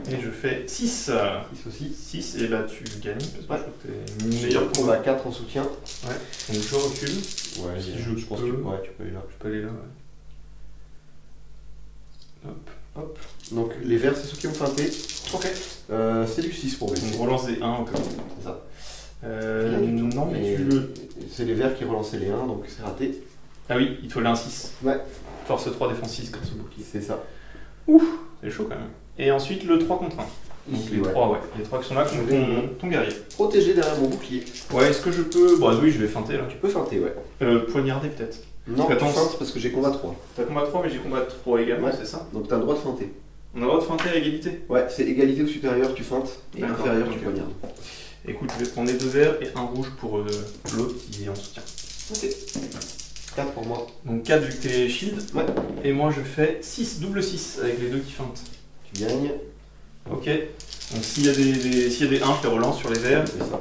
Et je fais 6. 6 aussi. 6 et là tu gagnes parce que Ouais. je crois que t'es Meilleur meilleur combat 4 en soutien. Ouais. Donc je recule. Ouais, Si je pense que ouais, tu peux aller là. Je peux aller là, ouais. Hop. Donc les verts, c'est ceux qui ont feinté. Ok. C'est du 6 pour Donc blesser. relance des 1 au cas où. C'est ça. Non, mais Et tu le. c'est les verts qui relançaient les 1, donc c'est raté. Ah oui, il te faut un 6. Ouais. Force 3, défense 6 grâce au bouclier. C'est ça. Ouf, c'est chaud quand même. Et ensuite le 3 contre 1. Donc Ici, les ouais. 3, ouais. Les 3 qui sont là contre ton guerrier. Protégé derrière mon bouclier. Ouais, est-ce que je peux. Bah oui, je vais feinter là. Tu peux feinter, ouais. Poignarder peut-être. Non, Parce tu que attends, feintes parce que j'ai combat 3. T'as combat 3, mais j'ai combat 3 également, Ouais. c'est ça? Donc t'as le droit de feinter. On a le droit de feinter à égalité. Ouais, c'est égalité ou supérieur, tu feintes. Et D'accord, inférieur, tu ok. poignardes. Écoute, je vais prendre les 2 verts et un rouge pour l'autre qui est en soutien. Ok. 4 pour moi. Donc 4 vu que t'es shield. Ouais. Et moi je fais 6, double 6 avec les 2 qui feintent. Tu gagnes. Ok. Donc s'il y a s'il y a des 1, je les relance sur les verts. C'est ça.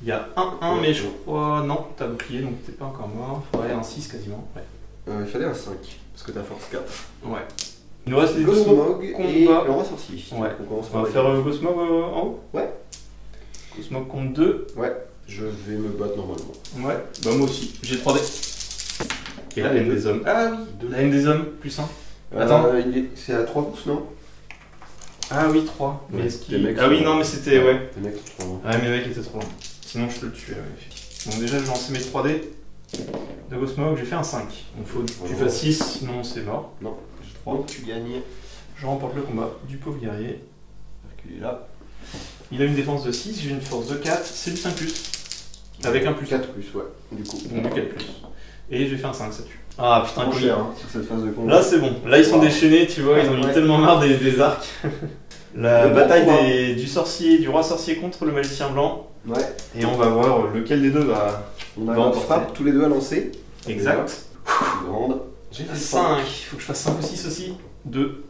Il y a un 1, mais je crois. Non, t'as bouclier donc t'es pas encore mort. Faudrait un 6 quasiment. Ouais. Il fallait un 5, parce que t'as force 4. Ouais. Il nous reste les Gosmog et combat. le roi sorcier. Ouais. Donc on commence On par va les faire deux. Gosmog en haut. Ouais. Gosmog contre 2. Ouais, je vais me battre normalement. Ouais. Bah moi aussi. J'ai 3D. Et la haine des hommes. Ah oui. La haine des hommes, plus 1. Attends. C'est à 3 pouces, non? Ah oui, 3. Mais Ouais, est-ce tes mecs Ah oui, sont- non, mais c'était. Ouais. Tes mecs sont trop loin. Ouais, mes mecs étaient trop loin. Sinon, je te le tuais. Ouais. Bon, déjà, je vais lancer mes 3D de Gosmog. J'ai fait un 5. Donc, faut que tu Oh. fasses 6, sinon c'est mort. Non, J'ai 3. donc tu gagnes. Je remporte le combat du pauvre guerrier. Reculer là. Il a une défense de 6, j'ai une force de 4. C'est du 5 plus. Avec un plus. 4 plus, ouais. Du coup. Donc, du 4 plus. Et j'ai fait un 5, ça tue. Ah putain, Trop cool. cher hein, sur cette phase de combat. Là, c'est bon. Là, ils sont Wow. déchaînés, tu vois. Ils ont eu Ouais. tellement marre des arcs. La Le bon bataille combat. du sorcier, du roi sorcier contre le magicien blanc. Ouais. Et on va voir lequel des deux va. On a Bon, une parfait. frappe tous les deux à lancer. Exact. Grande. J'ai fait 5. Il faut que je fasse 5 ou 6 aussi. 2.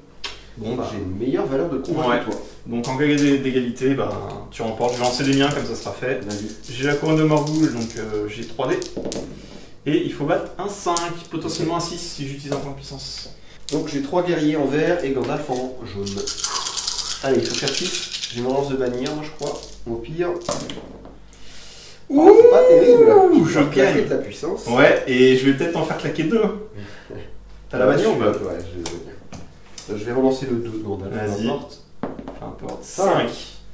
Bon, bah. J'ai une meilleure valeur de combat Ouais. que toi. Donc en cas d'égalité, bah, tu remportes. Je vais lancer les miens comme ça sera fait. Vas-y. J'ai la couronne de Morgul, donc j'ai 3D. Et il faut battre un 5, potentiellement un 6 si j'utilise un point de puissance. Donc j'ai 3 guerriers en vert et Gandalf en jaune. Allez, sur 4-6, j'ai mon lance de bannir, moi je crois. Au pire. Oh, c'est pas terrible. je vais claquer gagne. de la puissance. Ouais, et je vais peut-être en faire claquer 2. T'as la bannière ou pas? Ouais, j'ai la bannière. Je vais relancer le 2 de Gandalf. Vas-y. peu importe. Peu importe. 5.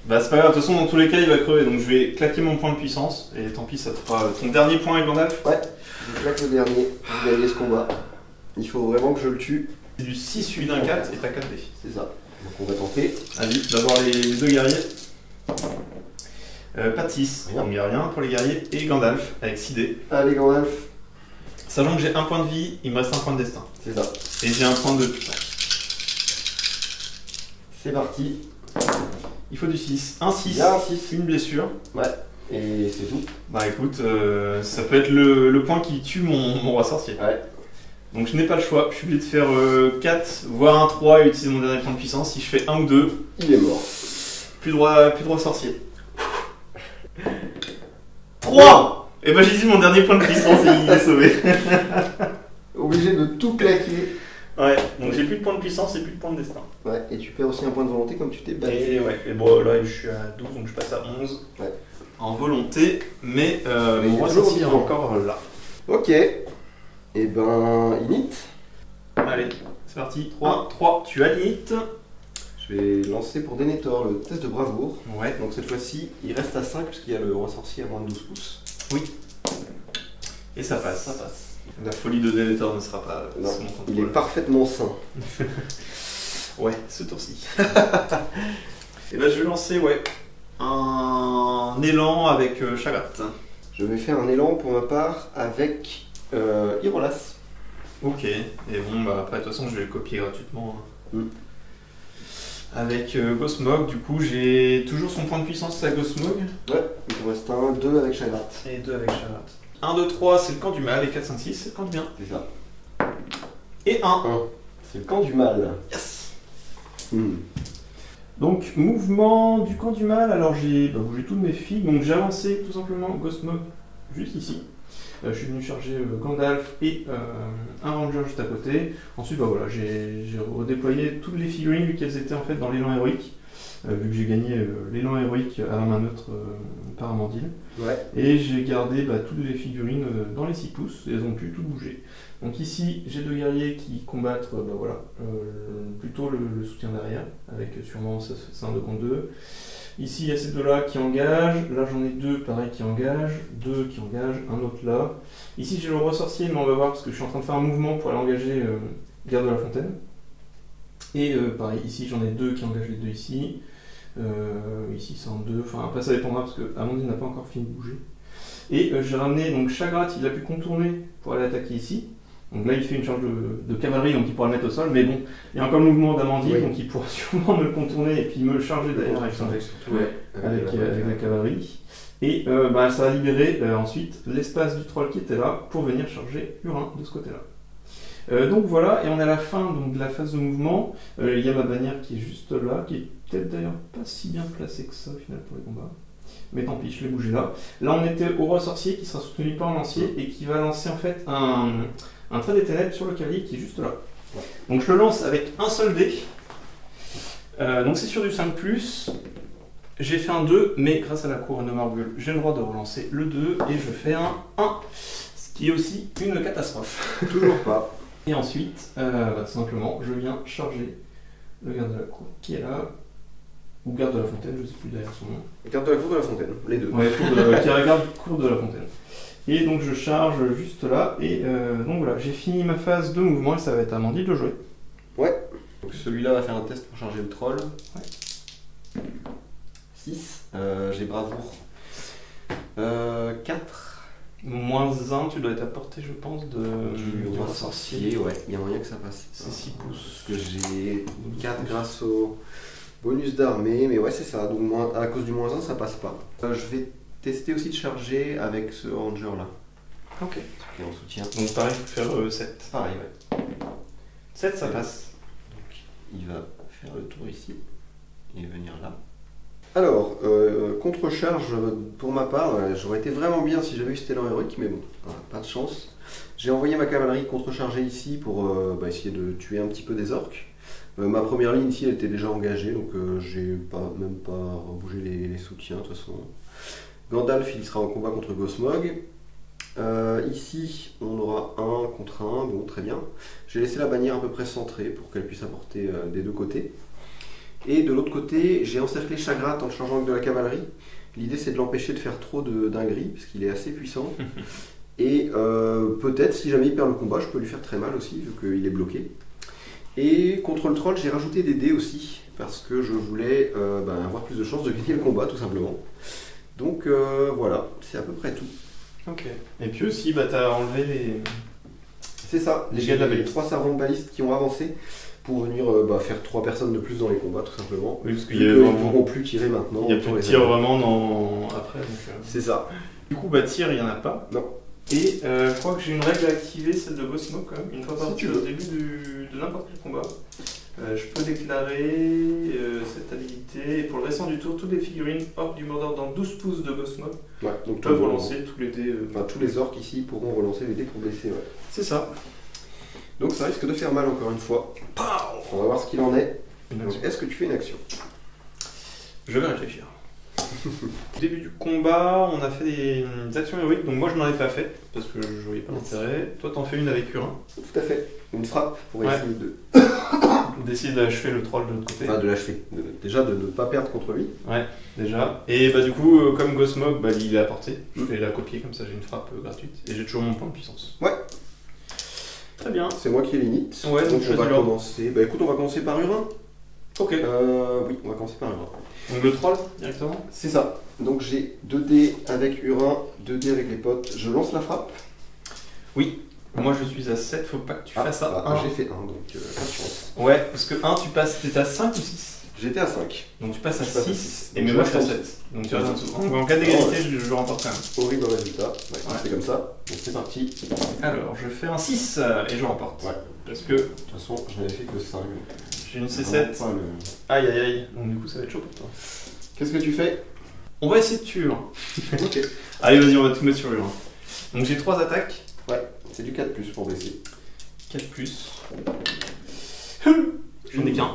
Bah c'est pas grave, de toute façon dans tous les cas il va crever, donc je vais claquer mon point de puissance, et tant pis ça te fera ton dernier point avec Gandalf. Je claque le dernier pour gagner ce combat. Il faut vraiment que je le tue. C'est du 6 suivi d'un 4 et t'as 4D. C'est ça. Donc on va tenter. Vas-y, d'abord les 2 guerriers. Pas de 6, Rien. donc il n'y a rien pour les guerriers, et Gandalf avec 6D. Allez Gandalf. Sachant que j'ai un point de vie, il me reste un point de destin. C'est ça. Et j'ai un point de... C'est parti. Il faut du 6. Un 6, Il y a un 6. une blessure. Et c'est tout. Bah écoute, ça peut être le point qui tue mon roi sorcier. Ouais. Donc je n'ai pas le choix, je suis obligé de faire 4, voire un 3 et utiliser mon dernier point de puissance. Si je fais 1 ou 2, Il est mort. plus droit sorcier. 3. Et bah j'ai dit mon dernier point de puissance et il est sauvé. Obligé de tout claquer. Ouais, donc j'ai plus de point de puissance et plus de point de destin. Ouais, et tu perds aussi un point de volonté comme tu t'es battu. Et ouais, et bon là je suis à 12 donc je passe à 11. Ouais. En volonté, mais Mais mon il est roi toujours sorcier est vivant. encore là. Ok. Et ben, init. Allez, c'est parti. 3, tu as l'init. Je vais lancer pour Denethor le test de bravoure. Ouais. Donc cette fois-ci, il reste à 5 puisqu'il y a le roi sorcier à moins de 12 pouces. Et ça passe. La folie de Denethor ne sera pas Non, sous mon contrôle. il est parfaitement sain. Ouais, ce tour-ci. Et ben je vais lancer un élan avec Chagat. Je vais faire un élan pour ma part avec Irolas. Ok, et bon bah après de toute façon je vais le copier gratuitement. Mm. Avec Gosmog, du coup j'ai toujours son point de puissance à Gosmog. Ouais, il me reste un 2 avec Chagrat. Et 2 avec Chagat. 1, 2, 3 c'est le camp du mal et 4, 5, 6 c'est le camp du bien. C'est ça. Et 1. 1. C'est le camp du mal. Yes. Hmm. Donc mouvement du camp du mal, alors j'ai bougé toutes mes filles, donc j'ai avancé tout simplement Gosmog juste ici. Je suis venu charger Gandalf et un ranger juste à côté. Ensuite voilà, j'ai redéployé toutes les figurines vu qu'elles étaient en fait dans l'élan héroïque, vu que j'ai gagné l'élan héroïque à la main neutre par Amandine. Ouais. Et j'ai gardé toutes les figurines dans les 6 pouces, et elles ont pu toutes bouger. Donc ici, j'ai 2 guerriers qui combattent plutôt le soutien derrière, avec sûrement ça c'est un 2 contre 2. Ici, il y a ces 2-là qui engagent, là j'en ai 2 pareil qui engagent, 2 qui engagent, un autre là. Ici j'ai le roi sorcier, mais on va voir parce que je suis en train de faire un mouvement pour aller engager Garde de la Fontaine. Et pareil, ici j'en ai 2 qui engagent les 2 ici. Ici c'est en 2, enfin après ça dépendra parce que Amandine n'a pas encore fini de bouger. Et j'ai ramené, donc Chagrat il a pu contourner pour aller attaquer ici. Donc là il fait une charge de cavalerie donc il pourra le mettre au sol, mais bon, il y a encore le mouvement d'Amandine, donc il pourra sûrement me le contourner et puis me le charger derrière avec la cavalerie. Et ça va libérer ensuite l'espace du troll qui était là pour venir charger Hurin de ce côté-là. Donc voilà, et on est à la fin donc, de la phase de mouvement. Il y a ma bannière qui est juste là, qui est peut-être d'ailleurs pas si bien placée que ça au final pour les combats. Mais tant pis, je l'ai bougé là. Là on était au roi sorcier qui sera soutenu par un lancier et qui va lancer en fait un trait des ténèbres sur le cavalier qui est juste là. Donc je le lance avec un seul dé. Donc c'est sur du 5+. J'ai fait un 2, mais grâce à la couronne de Marbule, j'ai le droit de relancer le 2 et je fais un 1. Ce qui est aussi une catastrophe. Toujours pas. Et ensuite, tout simplement, je viens charger le garde de la cour qui est là, ou garde de la fontaine, je ne sais plus derrière son nom. Garde de la cour de la fontaine, les deux. Ouais, qui regarde cour de la fontaine. Et donc je charge juste là, et donc voilà, j'ai fini ma phase de mouvement et ça va être à Amandine de jouer. Ouais. Donc celui-là va faire un test pour charger le troll. Ouais. 6. J'ai bravoure. 4. -1, tu dois être à portée, je pense, du roi sorcier. Ouais, il y a moyen que ça passe. C'est 6 pouces. Parce que j'ai 4 grâce au bonus d'armée, mais ouais, c'est ça. Donc à cause du -1, ça passe pas. Je vais tester aussi de charger avec ce ranger là. Ok. Qui est en soutien. Donc pareil, il faut faire 7. Pareil, ouais. 7, ça passe. Donc il va faire le tour ici et venir là. Alors, contre-charge pour ma part, j'aurais été vraiment bien si j'avais eu cet élan héroïque, mais bon, voilà, pas de chance. J'ai envoyé ma cavalerie contre-charger ici pour essayer de tuer un petit peu des orques. Ma première ligne ici elle était déjà engagée, donc j'ai même pas bougé les soutiens de toute façon. Gandalf il sera en combat contre Gosmog. Ici on aura 1 contre 1, bon très bien. J'ai laissé la bannière à peu près centrée pour qu'elle puisse apporter des deux côtés. Et de l'autre côté, j'ai encerclé Chagrat en le changeant avec de la cavalerie. L'idée c'est de l'empêcher de faire trop de dingueries, parce qu'il est assez puissant. Et peut-être, si jamais il perd le combat, je peux lui faire très mal aussi, vu qu'il est bloqué. Et contre le troll, j'ai rajouté des dés aussi, parce que je voulais avoir plus de chances de gagner le combat, tout simplement. Donc voilà, c'est à peu près tout. Ok. Et puis aussi, t'as enlevé les... C'est ça, les 3 savants balistes qui ont avancé pour venir faire 3 personnes de plus dans les combats, tout simplement. Oui, parce qu'il ils ne pourront plus tirer maintenant. Il n'y a plus de tir vraiment après. C'est ça. Du coup, tir, il n'y en a pas. Non. Et je crois que j'ai une règle à activer, celle de Gosmog quand même. Une fois par tir au début de n'importe quel combat, je peux déclarer cette habilité. Et pour le restant du tour, toutes les figurines orques du Mordor dans 12 pouces de Gosmog peuvent relancer tous les dés. Tous les orques ici pourront relancer les dés pour blesser. Ouais. C'est ça. Donc ça risque de faire mal encore une fois. On va voir ce qu'il en est. Est-ce que tu fais une action? Je vais réfléchir. Au début du combat, on a fait des actions héroïques, donc moi je n'en ai pas fait parce que je voyais pas l'intérêt. Toi t'en fais une avec Hurin. Tout à fait. Une frappe pour essayer d'essayer d'achever le troll de l'autre côté. Enfin de l'achever. Déjà de ne pas perdre contre lui. Ouais, déjà. Et du coup, comme Gosmog, il est à portée. Je vais la copier comme ça, j'ai une frappe gratuite. Et j'ai toujours mon point de puissance. Ouais. Très bien. C'est moi qui ai l'init. Ouais, donc on va commencer. Écoute, on va commencer par Hurin. Ok. Oui, on va commencer par Hurin. Donc le troll directement? C'est ça. Donc j'ai 2 dés avec Hurin, 2 dés avec les potes. Je lance la frappe. Oui. Moi je suis à 7, faut pas que tu fasses ça. J'ai fait 1, donc pas de chance. Ouais, parce que 1, tu passes, t'étais à 5 ou 6? J'étais à 5. Donc tu passes à 6, et mais moi je suis à 7. Donc tu restes en dessous. En cas d'égalité, je remporte quand même. Horrible résultat. C'est comme ça. Donc c'est parti. Alors je fais un 6 et je remporte. Ouais. Parce que. De toute façon, je n'avais fait que 5. J'ai une C7. Aïe aïe aïe. Donc du coup ça va être chaud pour toi. Qu'est-ce que tu fais? On va essayer de tuer. Ok. Allez vas-y, on va tout mettre sur lui. Donc j'ai 3 attaques. Ouais, c'est du 4+ pour blesser. 4+. Je n'ai qu'un.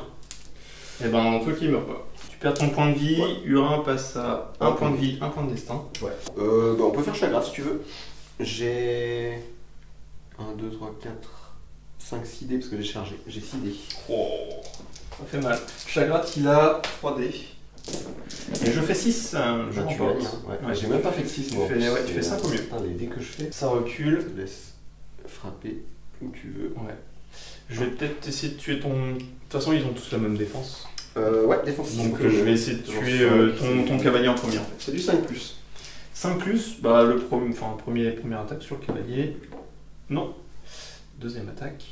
Et toi qui meurt pas. Tu perds ton point de vie, Hurin passe à 1 point de vie, 1 point de destin. Ouais. On peut faire Chagrat si tu veux. J'ai 1, 2, 3, 4, 5, 6 dés parce que j'ai chargé. J'ai 6 dés. Oh, ça fait mal. Chagrat il a 3 dés. Et je fais 6, je remporte. Ouais. J'ai même pas fait de 6 moi. Tu fais 5 au mieux. Les dés que je fais, ça recule. je te laisse frapper où tu veux. Ouais. Je vais peut-être essayer de tuer ton... De toute façon, ils ont tous la même défense. Ouais, défense 6. Donc je vais essayer de tuer ton cavalier en premier en fait. C'est du 5+. 5+, bah première attaque sur le cavalier. Non. Deuxième attaque.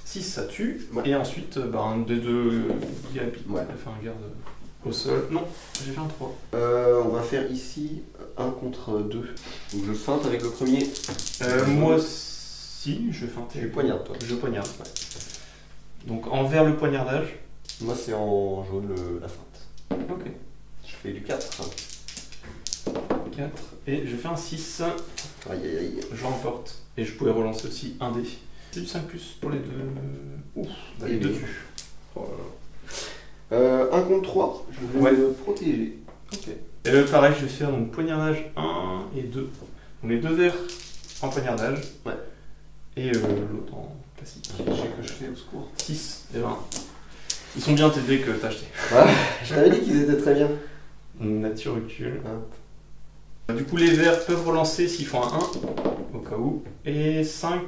6 ça tue. Ouais. Et ensuite, un des deux garde au sol. Non, j'ai fait un 3. On va faire ici 1 contre 2. Donc je feinte avec le premier. Moi si, je feinte. Tu poignardes toi. Je poignarde, ouais. Donc envers le poignardage. Moi c'est en jaune la feinte. Ok. Je fais du 4. 4. Et je fais un 6. Aïe aïe aïe. Je remporte. Et je pouvais relancer aussi un dé. C'est du 5+ pour les deux. Ouf, bah, les deux tuent. Oh là là. 1 contre 3, je vais me protéger. Ok. Et pareil, je vais faire donc poignardage 1 et 2. Donc les deux verts en poignardage. Ouais. Et l'autre en classique. J'ai que je fais au secours. 6 et 20. Ils sont bien tes dés que t'as acheté. Ouais, je t'avais dit qu'ils étaient très bien. Nature recule. Hop. Du coup, les verts peuvent relancer s'ils font un 1, au cas où. Et 5,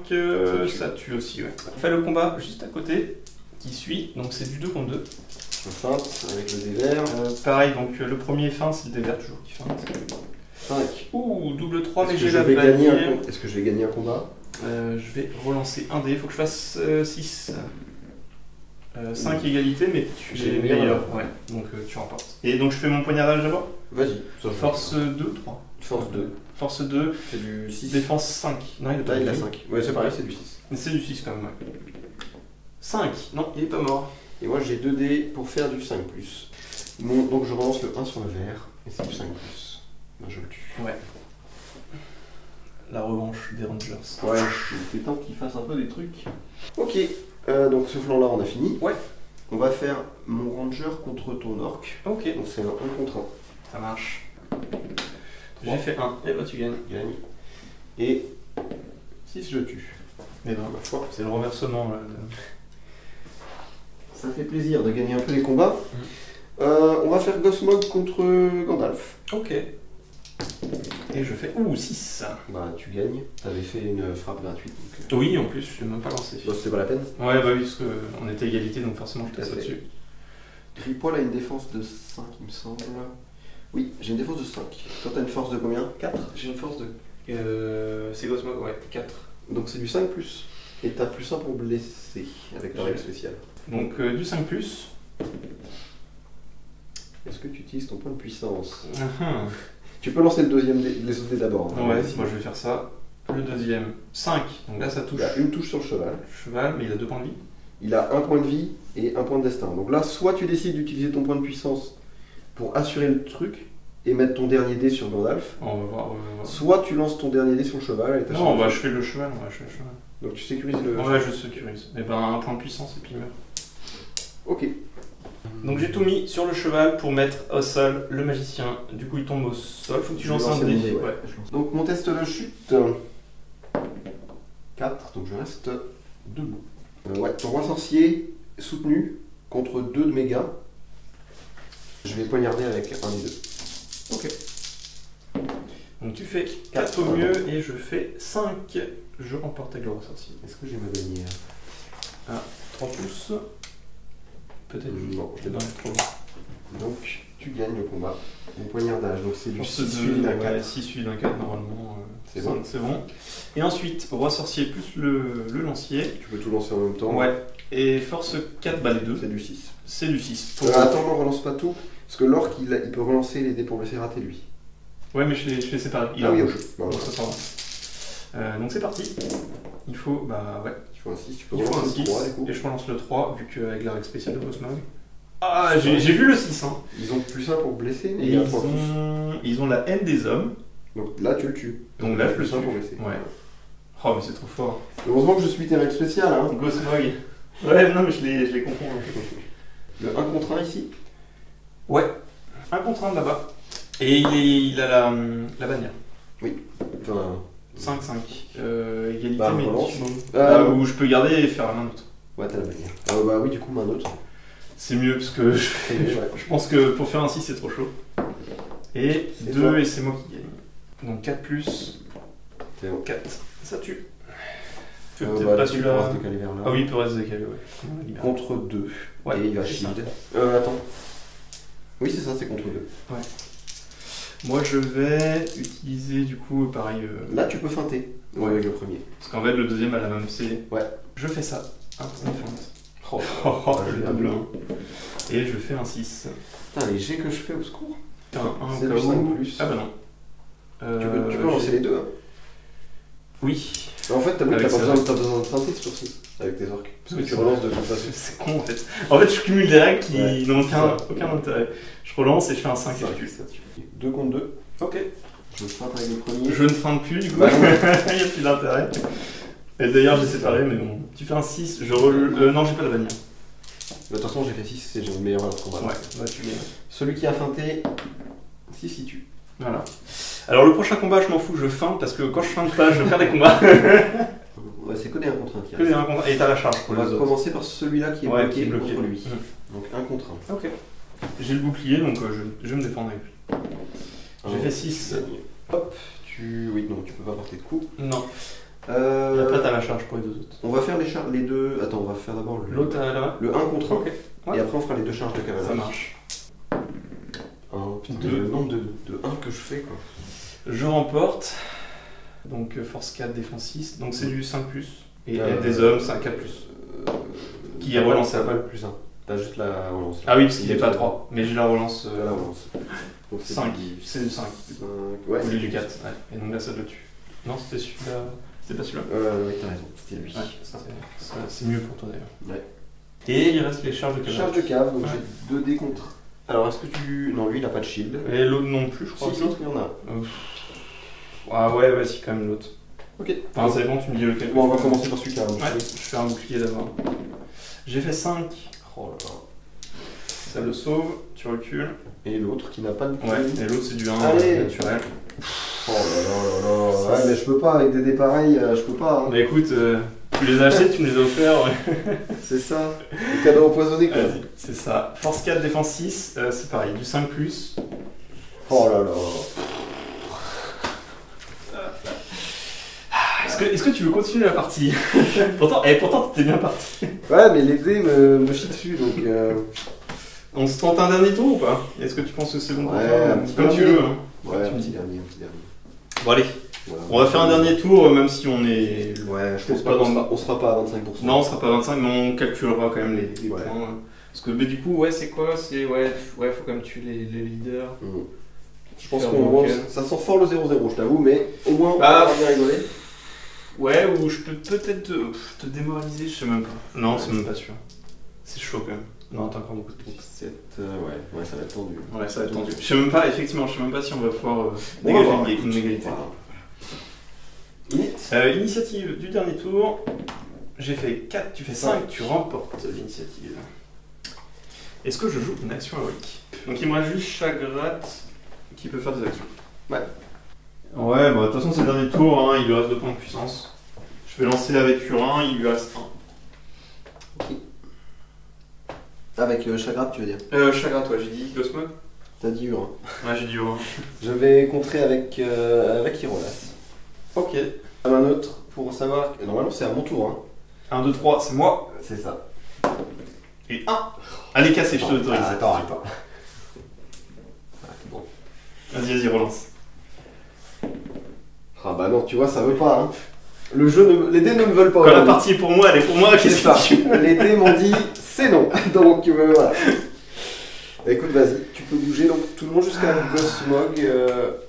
ça tue aussi, ouais. On fait le combat juste à côté, qui suit. Donc c'est du 2 contre 2. Je feinte avec le dé vert. Pareil, donc le premier feint, c'est le dé vert toujours qui feinte. 5. Ouh, double 3, mais Est-ce j'ai que, la je vais gagner bannière. Est-ce que je vais gagner un combat? Je vais relancer un dé, il faut que je fasse 6. 5 égalités, mais tu J'ai es les meilleurs, meilleur. Ouais, donc tu remportes. Et donc je fais mon poignardage d'abord. Vas-y. Force 2, 3. Force 2. Force 2, C'est du 6. défense 5. Non, il a pas Là, il a de 5. Ouais, c'est pareil, c'est du 6. Mais c'est du 6 quand même, ouais. 5. Non, il est pas mort. Et moi, j'ai 2 dés pour faire du 5+. Bon, donc je relance le 1 sur le vert. Et c'est du 5+. Ben, je le tue. Ouais. La revanche des Rangers. Ouais, il est temps qu'il fasse un peu des trucs. Ok, donc ce flanc-là, on a fini. Ouais. On va faire mon ranger contre ton orc. Ok, Donc c'est un 1 contre 1. ça marche. J'ai fait 1, et bah tu gagnes. Gagne. Et 6, je tue. Mais ben, Ma foi. c'est le renversement. Là. Ça fait plaisir de gagner un peu les combats. On va faire Gosmog contre Gandalf. Ok. Et je fais 6. Bah, tu gagnes. T'avais fait une frappe gratuite. Donc, Oui, en plus, je n'ai même pas lancé. bon, c'était pas la peine. Ouais, bah oui, parce qu'on était égalité, donc forcément je passe Tout à fait. au-dessus. Ripoll a une défense de 5, il me semble. Oui, j'ai une défense de 5. Toi, t'as une force de combien? 4. J'ai une force de. C'est Gosmog, ouais, 4. Donc c'est du 5+. Et t'as plus 1 pour blesser avec ta règle spéciale. Donc du 5+. Est-ce que tu utilises ton point de puissance? Ah, Tu peux lancer le deuxième les autres dés d'abord. hein. ouais, moi je vais faire ça. Le deuxième, 5. Donc là ça touche Il a une touche sur le cheval. le cheval, mais il a 2 points de vie. Il a 1 point de vie et 1 point de destin. Donc là, soit tu décides d'utiliser ton point de puissance pour assurer le truc et mettre ton dernier dé sur Gandalf, On va voir. soit tu lances ton dernier dé sur le cheval et t'as Non, bah je fais le cheval, ouais, je fais le cheval. Donc tu sécurises le... Ouais, je sécurise. Et ben un point de puissance et puis il meurt. Ok. Donc j'ai tout mis sur le cheval pour mettre au sol le magicien. Du coup il tombe au sol, faut que tu Je vais lances un lancer dé. mon dé, ouais. Ouais. Donc mon test de chute... 4, donc je reste debout. Ouais, ton roi sorcier soutenu contre 2 de mes gars. Je vais poignarder avec un des deux. Ok. Donc tu fais 4 au mieux et je fais 5. Je remporte avec le roi sorcier. Est-ce que j'ai ma bannière? 3 pouces. Peut-être. Non, je l'ai Non, pas. trop loin. Donc tu gagnes le combat. Mon poignardage, donc c'est du Pour 6 ce suivi d'un 4. 6 suivi d'un 4 normalement. C'est bon. C'est bon. Et ensuite, roi sorcier plus le lancier. Tu peux tout lancer en même temps. Ouais. Et force 4, bah les deux. C'est du 6. C'est du 6. Attends, non, relance pas tout. Parce que l'orc, il peut relancer les dés pour blesser rater lui. Ouais, mais je l'ai séparé. Il Ah a oui, rouge. ok. Bah, Donc voilà. ça s'en va. Donc c'est parti. Il faut, bah ouais. Il faut un 6, tu peux Il faut un relancer 6. le 3 du coup. Et je relance le 3, vu qu'avec la règle spéciale de Cosmog. Ah, j'ai vu le 6. Hein. Ils ont plus 1 pour blesser, mais Et il y a 3 pouces. ils ont la haine des hommes. Donc là, tu le tues. Donc là, je le plus 1 tue. pour blesser. Ouais. Oh, mais c'est trop fort. Heureusement que je suis tes règles spéciales. Hein. Cosmog. Ouais, non, mais je les confonds. Le 1 contre 1 ici. Ouais. Un contre 1 là-bas. Et il a la bannière. Enfin, 5-5. Égalité, Bah, mais relance. Bah, où je peux garder et faire la main autre. ouais, t'as la bannière. Bah oui, du coup, main neutre. C'est mieux parce que Ouais. je pense que pour faire un 6 c'est trop chaud. Et C'est 2 toi. et c'est moi qui gagne. Donc 4 plus C'est bon. 4, ça tue. fais peut-être pas Il peut celui-là. se décaler vers là. Ah oui, il peut rester décalé, ouais. Contre 2. Ouais, Et il va c'est shield. Attends. Oui, c'est ça, c'est contre 2. Ouais. Moi, je vais utiliser du coup, pareil. Là, tu peux feinter. Ouais, avec le premier. Parce qu'en fait, le deuxième a la même C. Ouais. Je fais ça. Un point de feinte. Oh, Le double 1. Et je fais un 6. Putain, les jets que je fais au secours. Un C'est au le cas où. 5 plus. Ah bah non. Tu peux lancer les deux. Hein. Oui. En fait, t'as Avec pas ça. besoin de feinter ce tour-ci avec tes orques. Parce que tu relances de toute façon. C'est con en fait. En fait, je cumule des règles qui Ouais, n'ont c'est ça. aucun intérêt. Je relance et je fais un 5 et je tue. 2 contre 2. Ok. Je feinte avec le premier. Je ne feinte plus du coup. Bah, Il n'y a plus d'intérêt. Et d'ailleurs, j'ai séparé, mais bon. Tu fais un 6, je non, j'ai pas de bannière. De toute façon, j'ai fait 6, c'est le meilleur à combat. Ouais, bah tu gagnes. Celui qui a feinté, 6 il tue. Voilà. Alors, le prochain combat, je m'en fous, je feinte parce que quand je feinte pas, je perds des combats. Ouais, c'est que des 1 contre 1 qui Que des restent. 1 contre 1. Et t'as la charge On pour va les autres. commencer par celui-là qui est Ouais, bloqué, qui est bloqué. contre lui. Mmh. Donc 1 contre 1. Ok. J'ai le bouclier, donc je vais me défendre avec lui. J'ai fait 6. Hop, oui, non, tu peux pas porter de coup. Non. Et après, t'as la charge pour les deux autres. On va faire les deux. Attends, on va faire d'abord L'autre là-bas. le 1 contre 1. Ok. Ouais. Et après, on fera les deux charges de cavalerie. Ça marche. Putain, Deux. le nombre de 1 que je fais, quoi. Je remporte. Donc force 4, défense 6. Donc c'est du 5+. Et Euh, des hommes, c'est un 4+. Qui est relancé. T'as pas le plus 1. T'as juste la relance. Ah oui, parce qu'il n'est pas 3. Mais j'ai la relance T'as la relance. Donc 5. C'est du 5. Ouais, Au lieu du 4. Ouais. Et donc là, ça le tue. Non, c'était celui-là. C'était pas celui-là. Oui, t'as raison. C'était lui. Ouais, c'est mieux pour toi d'ailleurs. Ouais. Et il reste les charges de cavalerie. Charge de cave, donc Ouais. j'ai 2 dés contre. Alors, est-ce que tu. Non, lui, il a pas de shield. Et l'autre non plus, je crois. Si, l'autre, il y en a. Ah ouais, vas-y, quand même l'autre. Ok. Enfin, c'est bon, tu me dis lequel. Bon, on va commencer par celui qui a un Ouais, je fais un bouclier d'abord. J'ai fait 5. Oh là là. Ça le sauve, tu recules. Et l'autre qui n'a pas de bouclier. Ouais, et l'autre c'est du 1 Allez. naturel. Oh là là là là. Ouais, mais je peux pas, avec des dés pareils, je peux pas. Hein. Bah écoute, tu les as achetés, tu me les as offerts. Ouais. C'est ça. Les cadeaux empoisonnés, quoi. Vas-y, c'est ça. Force 4, défense 6, c'est pareil, du 5+. Oh là là. Est-ce que tu veux continuer la partie? pourtant t'étais bien parti. Ouais, mais les dés me chient dessus, donc. On se tente un dernier tour ou pas? Est-ce que tu penses que c'est bon pour Ouais, toi? un petit Comme tu dernier. veux. Hein. Ouais, tu un me petit dis. dernier. Bon allez, Voilà. on va faire un dernier tour, même si on est... Ouais, je C'est pense pas pas dans qu'on sera pas à 25%. Non, on sera pas à 25, mais on calculera quand même les Ouais. points. Parce que mais du coup, ouais, c'est quoi? C'est ouais, faut quand même tuer les leaders. Mmh. Je pense Faire qu'on donc, ça sent fort le 0-0, je t'avoue, mais au moins on Ah. va bien rigoler. Ouais, ou je peux peut-être te démoraliser, je sais même pas. Non, c'est même pas sûr. C'est chaud quand même. Non, t'as encore beaucoup de troupes. 7, ouais, ça va être tendu. Ouais, ça va être tendu. Je sais même pas, effectivement, je sais même pas si on va pouvoir On va dégager voir, une écoute. égalité. Init. Initiative du dernier tour. J'ai fait 4, tu fais 5, tu remportes l'initiative. Est-ce que je joue une action héroïque? Donc il me reste juste Chagrat qui peut faire des actions. Ouais. Ouais, bah de toute façon c'est le dernier tour, hein, il lui reste 2 points de puissance. Je vais lancer avec Urin, il lui reste 1. Avec Chagrat, tu veux dire. Chagrat, ouais, j'ai dit Gosmog. T'as dit Urin. Ouais, j'ai dit Urin. Je vais contrer avec Hirolas. Ok. À ma neutre, pour savoir. Normalement, c'est à mon tour. 1, 2, 3, c'est moi. C'est ça. Et 1. Allez, casser, je te l'autorise. Attends. Bon. Vas-y, relance. Ah bah non, tu vois, ça veut pas. Hein. Le jeu, les dés ne me veulent pas. Quand la aujourd'hui. partie est pour moi, elle est pour moi, C'est qu'est-ce ça. que tu veux? Les dés m'ont dit c'est non. Donc voilà. Écoute, vas-y, tu peux bouger donc tout le monde jusqu'à Gosmog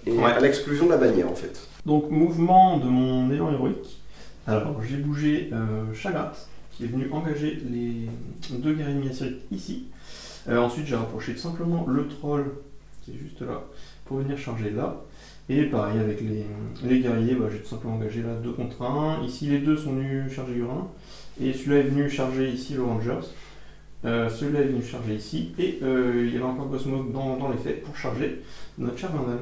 et Ouais. à l'exclusion de la bannière en fait. Donc, mouvement de mon élan héroïque. Alors, j'ai bougé Chagrat, qui est venu engager les 2 guerriers miniaturiques ici. Ensuite, j'ai rapproché tout simplement le troll, qui est juste là, pour venir charger là. Et pareil, avec les guerriers, bah, j'ai tout simplement engagé là 2 contre 1. Ici, les deux sont venus charger Urin. Et celui-là est venu charger ici le Rangers. Celui-là est venu charger ici. Et il y avait encore Gosmog dans les faits pour charger notre cher Gandalf.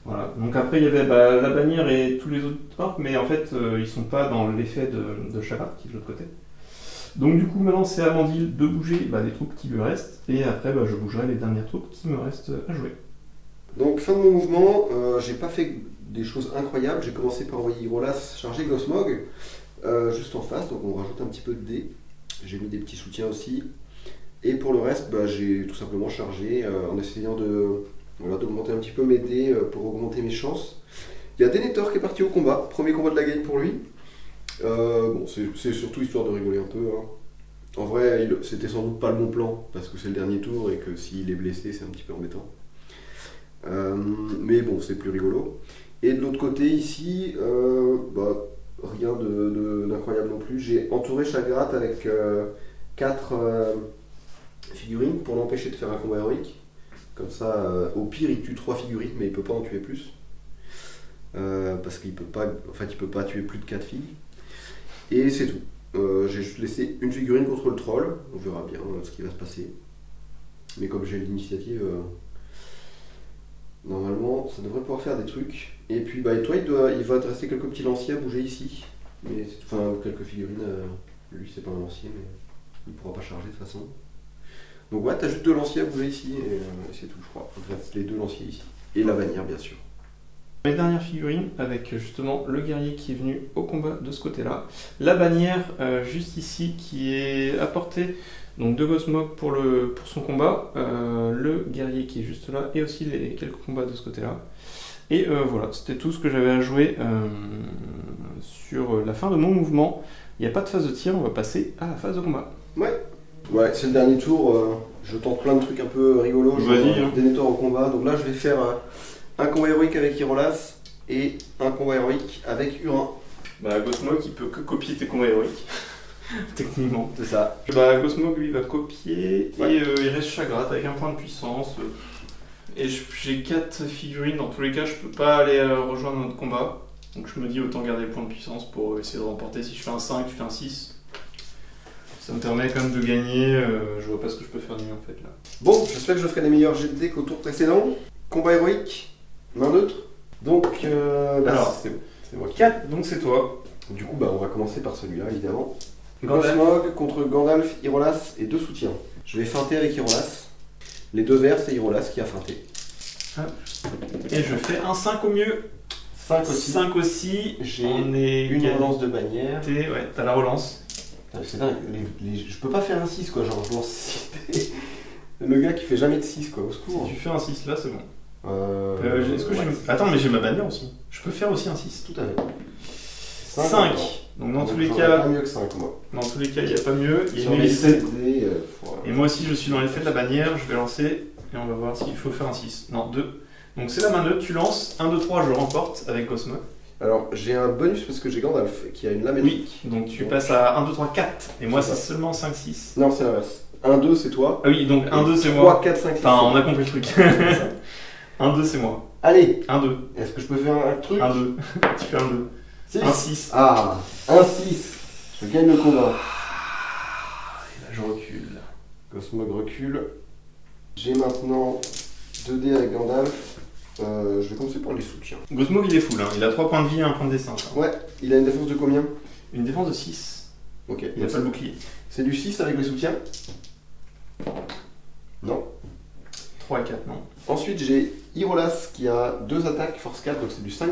Voilà. Donc après il y avait la bannière et tous les autres orques, mais en fait ils sont pas dans l'effet de Chagrat qui est de l'autre côté. Donc du coup maintenant c'est à Amandil de bouger des troupes qui lui restent, et après je bougerai les dernières troupes qui me restent à jouer. Donc fin de mon mouvement, j'ai pas fait des choses incroyables. J'ai commencé par envoyer Hirolas charger Gosmog. juste en face, donc on rajoute un petit peu de dés. J'ai mis des petits soutiens aussi. Et pour le reste, j'ai tout simplement chargé en essayant d'augmenter un petit peu mes dés pour augmenter mes chances. Il y a Denethor qui est parti au combat, premier combat de la game pour lui. Bon, c'est surtout histoire de rigoler un peu. Hein. En vrai, c'était sans doute pas le bon plan, parce que c'est le dernier tour et que s'il est blessé, c'est un petit peu embêtant. Mais bon, c'est plus rigolo. Et de l'autre côté, ici, rien d'incroyable non plus. J'ai entouré Chagrat avec 4 figurines pour l'empêcher de faire un combat héroïque. Comme ça, au pire, il tue 3 figurines, mais il peut pas en tuer plus. Parce qu'il peut pas tuer plus de 4 filles. Et c'est tout. J'ai juste laissé une figurine contre le troll. On verra bien ce qui va se passer. Mais comme j'ai l'initiative, normalement, ça devrait pouvoir faire des trucs. Et puis, toi, il va te rester quelques petits lanciers à bouger ici. Mais, quelques figurines. Lui, c'est pas un lancier, mais il pourra pas charger de toute façon. Donc, ouais, t'as juste 2 lanciers à bouger ici. Et c'est tout, je crois. Il te reste les 2 lanciers ici. Et la bannière, bien sûr. Mes dernières figurines avec justement le guerrier qui est venu au combat de ce côté-là. La bannière juste ici qui est apportée donc de Gosmog pour son combat. Le guerrier qui est juste là et aussi les quelques combats de ce côté-là. Et voilà, c'était tout ce que j'avais à jouer sur la fin de mon mouvement. Il n'y a pas de phase de tir, on va passer à la phase de combat. Ouais, c'est le dernier tour. Je tente plein de trucs un peu rigolos. Vas-y. Denethor au combat. Donc là, je vais faire un combat héroïque avec Irolas et un combat héroïque avec Urin. Gosmog il peut que copier tes combats héroïques. Techniquement. C'est ça. Gosmog lui va copier et il reste Chagrat avec un point de puissance. Et j'ai 4 figurines, dans tous les cas je peux pas aller rejoindre notre combat. Donc je me dis autant garder le point de puissance pour essayer de remporter. Si je fais un 5, tu fais un 6. Ça me permet quand même de gagner, je vois pas ce que je peux faire de mieux en fait là. Bon, j'espère que je ferai des meilleurs jets de dés qu'au tour précédent. Combat héroïque, main neutre. Donc, alors, c'est moi qui... 4, donc c'est toi. Du coup, on va commencer par celui-là évidemment. Gandalf. Gosmog contre Gandalf, Irolas et 2 soutiens. Je vais feinter avec Irolas. Les 2 verts, c'est Irolas qui a feinté. Et je fais un 5 au mieux. 5 aussi. 5 aussi. J'ai une relance de bannière. Ouais, t'as la relance. C'est dingue, je peux pas faire un 6 quoi, genre je lance 6 dés. Le gars qui fait jamais de 6 quoi, au secours. Si tu fais un 6 là, c'est bon. Est-ce que Attends, mais j'ai ma bannière aussi. Je peux faire aussi un 6. Tout à fait. 5. Donc dans tous les cas. Pas mieux que 5 moi. Dans tous les cas, il n'y a pas mieux. Il y a les 7 dés. Et moi aussi, je suis dans l'effet de la bannière. Je vais lancer et on va voir s'il faut faire un 6. Non, 2. Donc c'est la main neutre, tu lances. 1, 2, 3, je remporte avec Gosmog. Alors j'ai un bonus parce que j'ai Gandalf qui a une lame électrique. Oui, donc tu passes à 1, 2, 3, 4. Et moi, c'est seulement 5, 6. Non, c'est l'inverse. 1, 2, c'est toi. Ah oui, donc 1, 2, c'est 3, moi. 4, 5, 6. Enfin, on a compris le truc. 1, 2, c'est moi. Allez, 1, 2. est-ce que je peux faire un truc? 1, 2. Tu fais un 2. 6. Un 6. Ah, un 6. Je gagne le combat. Et là, je recule. Gosmog recule. J'ai maintenant 2 dés avec Gandalf. Je vais commencer par les soutiens. Gosmog, il est full. Hein. Il a 3 points de vie et 1 point de dessin. Ouais, il a une défense de combien? Une défense de 6. Ok. Il a pas le bouclier. C'est du 6 avec les soutiens? Non. 3 et 4, non. Ensuite, j'ai Irolas qui a 2 attaques, force 4, donc c'est du 5+.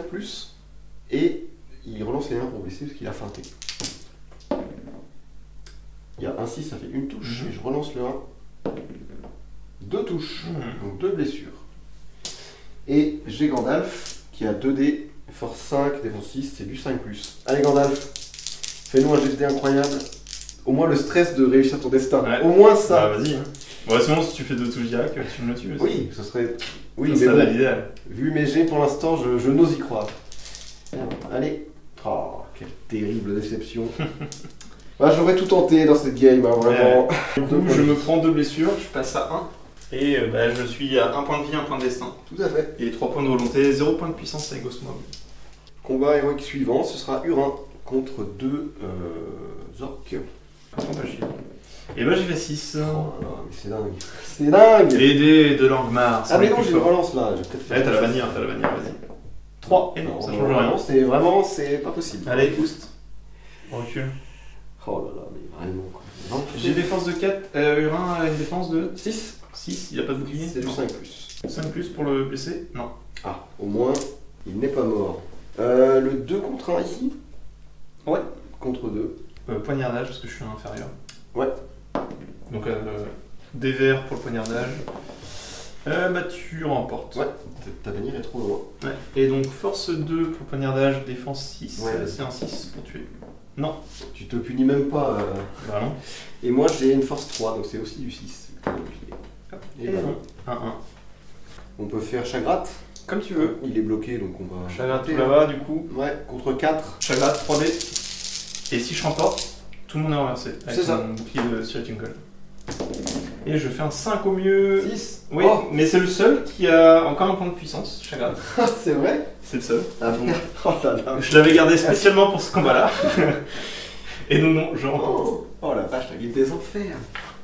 Et il relance les mains pour blesser parce qu'il a feinté. Il y a un 6, ça fait une touche. Et je relance le 1. 2 touches, donc 2 blessures. Et j'ai Gandalf qui a 2 dés, force 5, défense 6, c'est du 5+. Allez Gandalf, fais-nous un jet de dés incroyable. Au moins le stress de réussir ton destin. Ouais. Au moins ça. Vas-y. Hein. Ouais, sinon, si tu fais 2 touches direct, tu me le tues aussi. Oui, ce serait. Oui, ça mais serait bon, l'idéal. vu mes jets pour l'instant, je n'ose y croire. Allez. Oh, quelle terrible déception. J'aurais tout tenté dans cette game, hein, vraiment. Du coup, je me prends 2 blessures, je passe à 1. Et je suis à 1 point de vie, 1 point de destin. Tout à fait. Et 3 points de volonté, 0 point de puissance avec Gosmog. Combat héroïque suivant, ce sera Urin contre 2 orques. Et j'ai fait 6. Oh là là, mais c'est dingue. C'est dingue. Les dés de Langmar. Ah mais non, j'ai une relance là. Ouais, t'as la bannière, vas-y. 3. Et non, ça change rien. C'est vraiment, c'est pas possible. Allez, boost. Recule. Oh là là, mais vraiment quoi. J'ai défense de 4. Urin a une défense de 6. 6, il a pas de bouclier. C'est du 5+. 5+ pour le blessé? Non. Ah, au moins, il n'est pas mort. Le 2 contre 1 ici? Ouais. contre 2. Poignardage parce que je suis inférieur. Ouais. Donc des verres pour le poignardage. Bah tu remportes. Ouais, ta bannière est trop loin. Ouais. Et donc force 2 pour poignardage, défense 6, Ouais. c'est un 6 pour tuer. Non. Tu te punis même pas. Bah non. Et moi j'ai une force 3, donc c'est aussi du 6. Et Et ben, non. 1-1. on peut faire Chagrat. Comme tu veux. Il est bloqué, donc on va... Chagrat tout là-bas du coup. Ouais, contre 4. Chagrat 3D. Et si je remporte, tout le monde est renversé. Avec C'est ça. mon bouclier de Spirit Uncle. Et je fais un 5 au mieux. 6. Oui, Oh. mais c'est le seul qui a encore un point de puissance, Chagrat. C'est vrai. C'est le seul. Ah merde. Oh là là. Je l'avais gardé spécialement pour ce combat-là. Et donc non, je remporte. Oh la vache, la guilde des enfers.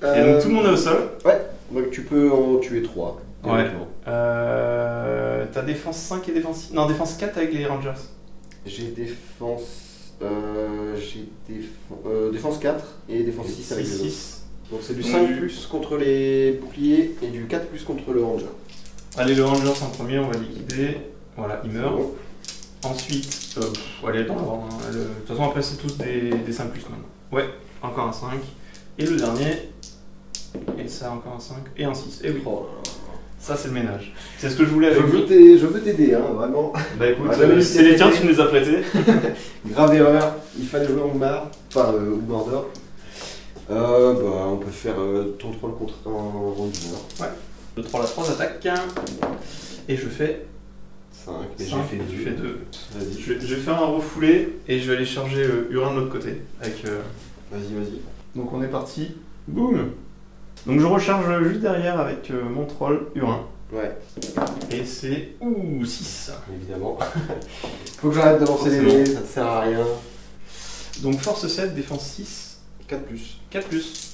Et donc tout le monde est au sol. Donc tu peux en tuer 3. Ouais. T'as défense 5 et défense 6. Non, défense 4 avec les Rangers. J'ai défense 4 et défense 6 avec les autres. 6. Donc c'est du Donc 5 du- plus contre les boucliers et du 4 plus contre le ranger. Allez, le Rangers en premier, on va liquider. Voilà, il meurt. Bon. Ensuite, allez, dans l'ordre. Hein. De toute façon, après, c'est tous des 5 plus maintenant. Ouais, encore un 5. Et le dernier. Et ça, encore un 5. Et un 6. Et oui, Oh là là. ça, c'est le ménage. C'est ce que je voulais Je avec vous. veux t'aider, hein, vraiment. Bah écoute, Ah, j'avais c'est les essayé. tiens, tu me les as prêtés. Grave erreur, il fallait jouer en Mordor, enfin ou Mordor. On peut faire ton troll contre un ranger. Le 3 la 3 attaque. Et je fais 5, mais 5, j'ai fait tu 2. fais 2. Vas-y, Je vais faire un refoulé et je vais aller charger Urin de l'autre côté. Avec, vas-y. Donc on est parti. Boum. Donc je recharge juste derrière avec mon troll Urin. Ouais, Et c'est 6. évidemment. Faut que j'arrête de lancer les Forcément. dés, ça ne sert à rien. Donc force 7, défense 6, 4 plus. 4 plus.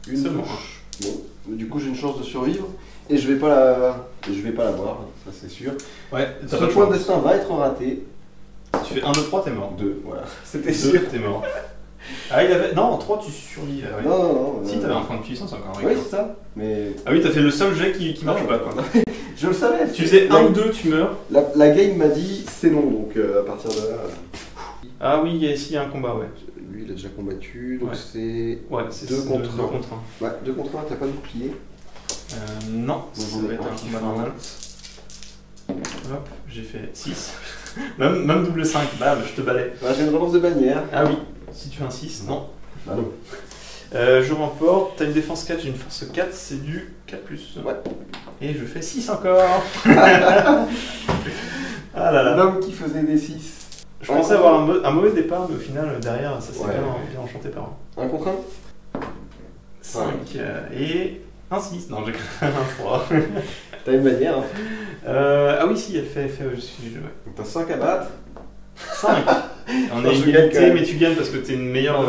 Une Seulement touche. Bon, du coup j'ai une chance de survivre et je vais pas la voir, ça c'est sûr. Ouais, Ce point de destin va être raté. Tu fais 1, 2, 3, t'es mort. 2, voilà. C'était 2, sûr. t'es mort. Ah, il avait. Non, en 3, tu survis. Ouais. Non. Si, t'avais un point de puissance encore. Oui, c'est ça. Mais Ah oui, t'as fait le seul jet qui marche Non. pas quoi. je le savais. Tu faisais 1 ou 2, tu meurs. La game m'a dit c'est non, donc à partir de là. Ah oui, ici il y a un combat, ouais. Lui il a déjà combattu, donc Ouais. c'est. Ouais, c'est 2 contre 2 1. contre 1. Ouais, 2 contre 1, t'as pas de bouclier. Non, ça j'en ai va être un un qui combat fait normal. Hop, j'ai fait 6. même double 5, bam, je te balais. Bah, j'ai une relance de bannière. Ah oui, si tu fais un 6, non. Bah non. Je remporte, t'as une défense 4, j'ai une force 4, c'est du 4+. Ouais. Et je fais 6 encore. Ah là là. L'homme qui faisait des 6. Je pensais avoir un mauvais départ, mais au final, derrière, ça s'est Ouais. bien enchanté par 1 contre 1. 5 et un 6. Non, j'ai quand même un 3. T'as une bannière. Hein. Ah oui, si, elle fait au-dessus. Ouais. Donc t'as 5 à battre. 5. On Non, est je gagne quand égalité, même. mais tu gagnes parce que t'es une meilleure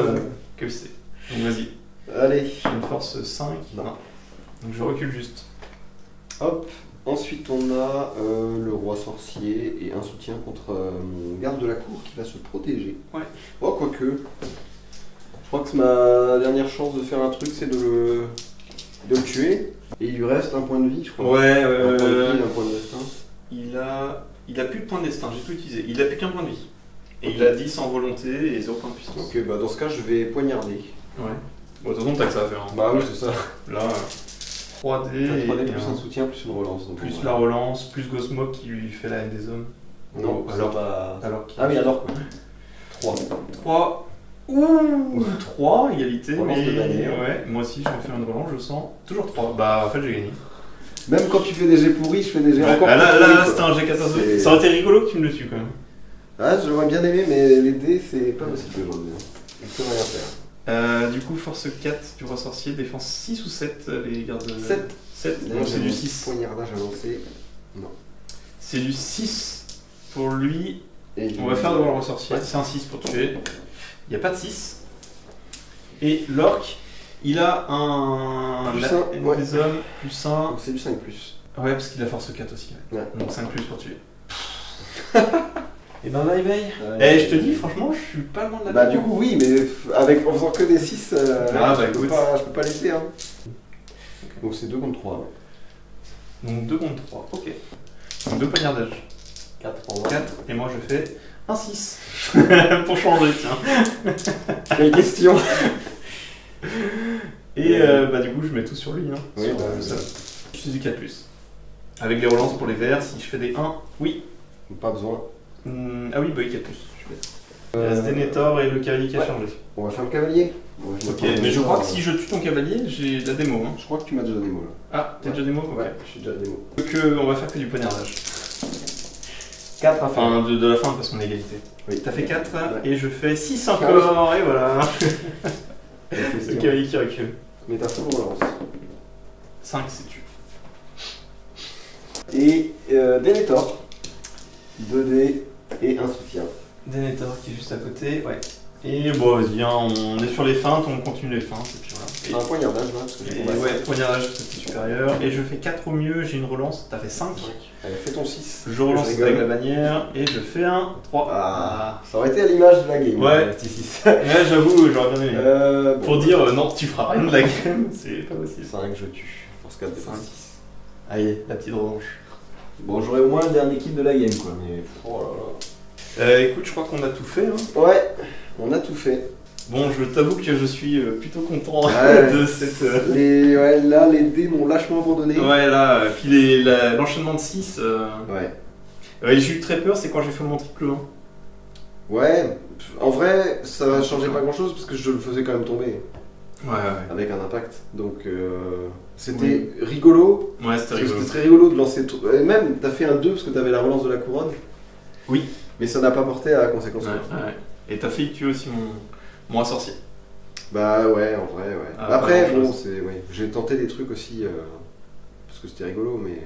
que c'est. Donc vas-y. Allez. J'ai une force 5. Non. Donc je recule juste. Hop. Ensuite, on a le roi sorcier et un soutien contre mon garde de la cour qui va se protéger. Ouais. Oh, quoique. Je crois que c'est ma dernière chance de faire un truc, c'est de le tuer. Et il lui reste un point de vie, je crois. Ouais, Un point de vie, un point de destin. il a plus de point de destin, j'ai tout utilisé. Il a plus qu'un point de vie. Et il a 10 en volonté et 0 point de puissance. Ok, bah dans ce cas, je vais poignarder. Ouais. Bon, de toute façon, t'as que ça à faire. Hein. Bah oui, c'est ça. Là, 3D, T'as 3D et plus un soutien, plus une relance. Donc plus on va- la relance, plus Gosmog qui lui fait la haine des hommes. Non, alors, pas. alors qu'il- Ah oui, alors quoi 3. 3. Ouh 3, égalité. Relance Mais de bannière. ouais, moi aussi, je vais faire une relance, je sens. Toujours 3. Bah, en fait, j'ai gagné. Même quand tu fais des jets pourris, je fais des jets Ouais, encore bah là, plus là, pourris, c'était quoi. un G14. C'est- Ça aurait été rigolo que tu me le tues quand même. Ah, j'aurais bien aimé, mais les dés, c'est pas possible aujourd'hui. Il peut rien faire. Du coup, force 4 du roi sorcier, défense 6 ou 7, les gardes. 7. 7, D'ailleurs, donc c'est j'ai du mon 6. Poignardage avancé. C'est du 6 pour lui. Et On va faire devant le roi sorcier. C'est un 6 pour tuer. Il n'y a pas de 6. Et l'orc, il a un. Plus la un, haine ouais. des hommes, plus 1. Donc c'est du 5 plus. Ouais, parce qu'il a force 4 aussi. Ouais. Donc 5 plus pour tuer. Et ben bye bye. Ouais. Je te dis, franchement, je suis pas loin de la Bah victoire. du coup oui, mais en faisant que des 6, Ah, bah, je peux écoute. pas laisser. Hein. Ok. Donc c'est 2 contre 3. Donc 2 contre 3, ok. Donc 2 poignardages. 4 en 4, et moi je fais Un 6. Pour changer, tiens. Quelle question. Et bah du coup, je mets tout sur lui. Hein, Oui, sur, bah, ça. Je suis du 4+. Avec les relances pour les verts, si je fais des 1, oui. Pas besoin. Ah oui, bah 4+. Je suis bête. Il reste Denethor et le cavalier qui a changé. On va faire le cavalier. Bon, Ok, mais je crois que si je tue ton cavalier, j'ai la démo. Hein. Je crois que tu m'as déjà démo là. Ah, t'as déjà démo? Ouais, je suis déjà démo. Donc on va faire que du poignardage. 4 à faire. Enfin, de la fin parce qu'on est égalité. Oui. T'as fait 4 Ouais. et je fais 6 encore, et voilà. La Le question. cavalier qui recule. Mais t'as full relance. 5 c'est tu. Et Denethor. 2D et un soutien. Denethor qui est juste à côté, ouais. Et bon, vas-y, hein, on est sur les feintes, on continue les feintes, et puis voilà. Un poignardage là, parce que j'ai combattu. Ouais, poignardage, c'était supérieur. Et je fais 4 au mieux, j'ai une relance, t'as fait 5. Allez, fais ton 6. Je relance avec la bannière, et je fais un 3. Ah, ça aurait été à l'image de la game. Ouais. Le petit 6. Ouais, j'avoue, j'aurais bien aimé. Bon, Pour dire non, tu feras rien de la game, c'est pas possible. 5, je tue. Force 4 des 5. 6. Allez, la petite revanche. Bon, j'aurais au moins le dernier kill de la game, quoi, mais. Oh là là. Écoute, je crois qu'on a tout fait. Hein. Ouais, on a tout fait. Bon, je t'avoue que je suis plutôt content Ouais. de cette. Ouais, là, les dés m'ont lâchement abandonné. Ouais, là, puis l'enchaînement de 6. Ouais. J'ai eu très peur, c'est quand j'ai fait mon triple 1. Ouais, en vrai, ça changeait pas grand chose parce que je le faisais quand même tomber Ouais, avec un impact. Donc, c'était rigolo. ouais. Ouais, c'était Parce que rigolo. c'était très rigolo de lancer. Et même, t'as fait un 2 parce que t'avais la relance de la couronne. Oui. Mais ça n'a pas porté à conséquence. Ouais, ouais. Et t'as failli tuer aussi mon roi sorcier. Bah ouais, en vrai, ouais. Ah, Après, pas bon, grand-chose. c'est. Ouais. J'ai tenté des trucs aussi. Parce que c'était rigolo, mais.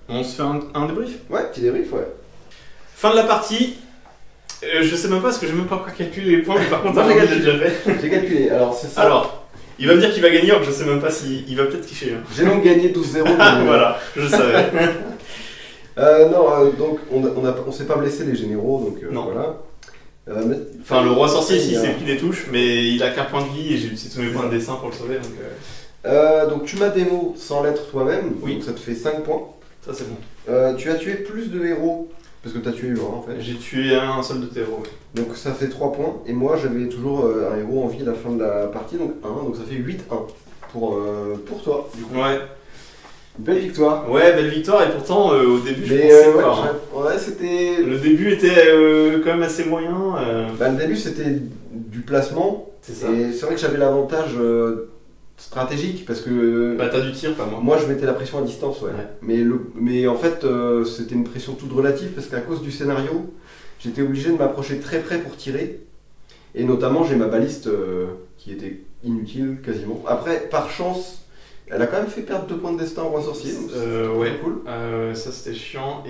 On se fait un débrief. Ouais, petit débrief, ouais. Fin de la partie. Je sais même pas parce que j'ai même pas encore calculé les points, mais par contre, Moi, j'ai j'ai calculé. déjà fait. J'ai calculé. Alors, c'est ça. Alors, il va me dire qu'il va gagner, alors que je sais même pas s'il va peut-être tricher. Hein. J'ai donc gagné 12-0. mais, Voilà, je savais. Non, donc on s'est pas blessé les généraux, donc Non. voilà. Enfin, le roi sorcier, si, il s'est pris des touches, mais il a qu'un point de vie et j'ai utilisé tous mes points de dessin pour le sauver. Donc tu m'as démo sans l'être toi-même, Oui. donc ça te fait 5 points. Ça, c'est bon. Tu as tué plus de héros, parce que tu as tué Laura en fait. J'ai tué un seul de tes héros. Donc ça fait 3 points, et moi j'avais toujours un héros en vie à la fin de la partie, donc 1, donc ça fait 8-1 pour toi, du coup. Ouais. Belle victoire. Ouais, belle victoire, et pourtant, au début, je Mais pensais ouais, pas. Hein. ouais, c'était. Le début était quand même assez moyen. Bah, le début c'était du placement, C'est ça. et c'est vrai que j'avais l'avantage stratégique, parce que. Bah, t'as du tir, pas moi. Moi, je mettais la pression à distance, ouais. Ouais. Mais en fait, c'était une pression toute relative parce qu'à cause du scénario, j'étais obligé de m'approcher très près pour tirer. Et notamment, j'ai ma baliste qui était inutile quasiment. Après, par chance, elle a quand même fait perdre 2 points de destin au roi sorcier. Donc Ouais, c'était cool. ça c'était chiant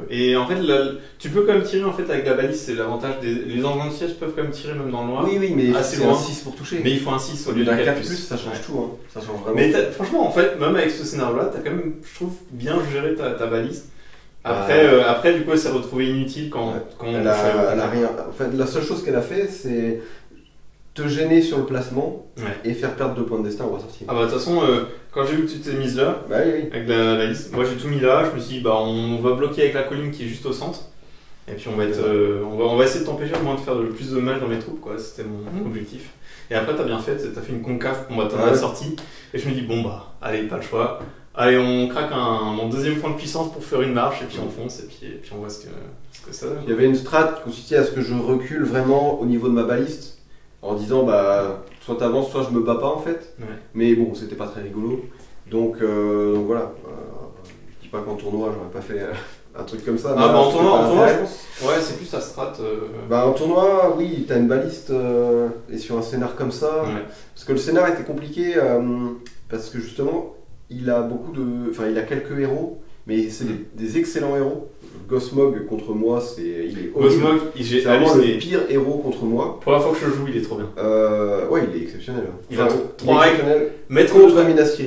et en fait tu peux quand même tirer en fait avec la balise, c'est l'avantage les engins de siège peuvent quand même tirer même dans le noir. Oui, mais assez c'est un loin. 6 pour toucher. Mais il faut un 6 au lieu d'un de 4 4+. ça change Ouais. tout. Hein. Ça change vraiment. Mais franchement en fait même avec ce scénario là t'as quand même je trouve bien géré ta balise. Après du coup elle s'est retrouvée inutile quand elle a rien. En fait, la seule chose qu'elle a fait, c'est te gêner sur le placement et faire perdre 2 points de destin au roi sorcier. Ah bah de toute façon quand j'ai vu que tu t'es mise là Bah oui. avec la liste, moi j'ai tout mis là, je me suis dit bah on va bloquer avec la colline qui est juste au centre et puis on va essayer de t'empêcher au moins de faire le plus de dommages dans mes troupes quoi, c'était mon objectif. Et après t'as bien fait, t'as fait une concave, on va t'en la sortie et je me dis bon bah allez pas le choix, allez on craque mon deuxième point de puissance pour faire une marche et puis on fonce et puis on voit ce que ça donne. Il y avait une strat qui consistait à ce que je recule vraiment au niveau de ma baliste en disant bah soit t'avances soit je me bats pas en fait. Ouais. Mais bon c'était pas très rigolo donc voilà. Je dis pas qu'en tournoi j'aurais pas fait un truc comme ça. Ah bah en tournoi je je pense. Ouais c'est plus la strat. Bah en tournoi oui t'as une baliste et sur un scénar comme ça. Ouais. Parce que le scénar était compliqué parce que justement il a quelques héros mais c'est des excellents héros. Gosmog contre moi il est horrible. Gosmog, C'est vraiment le pire héros contre moi. Pour la fois que je le joue, il est trop bien. Ouais, il est exceptionnel. Il a 3 règles. Maître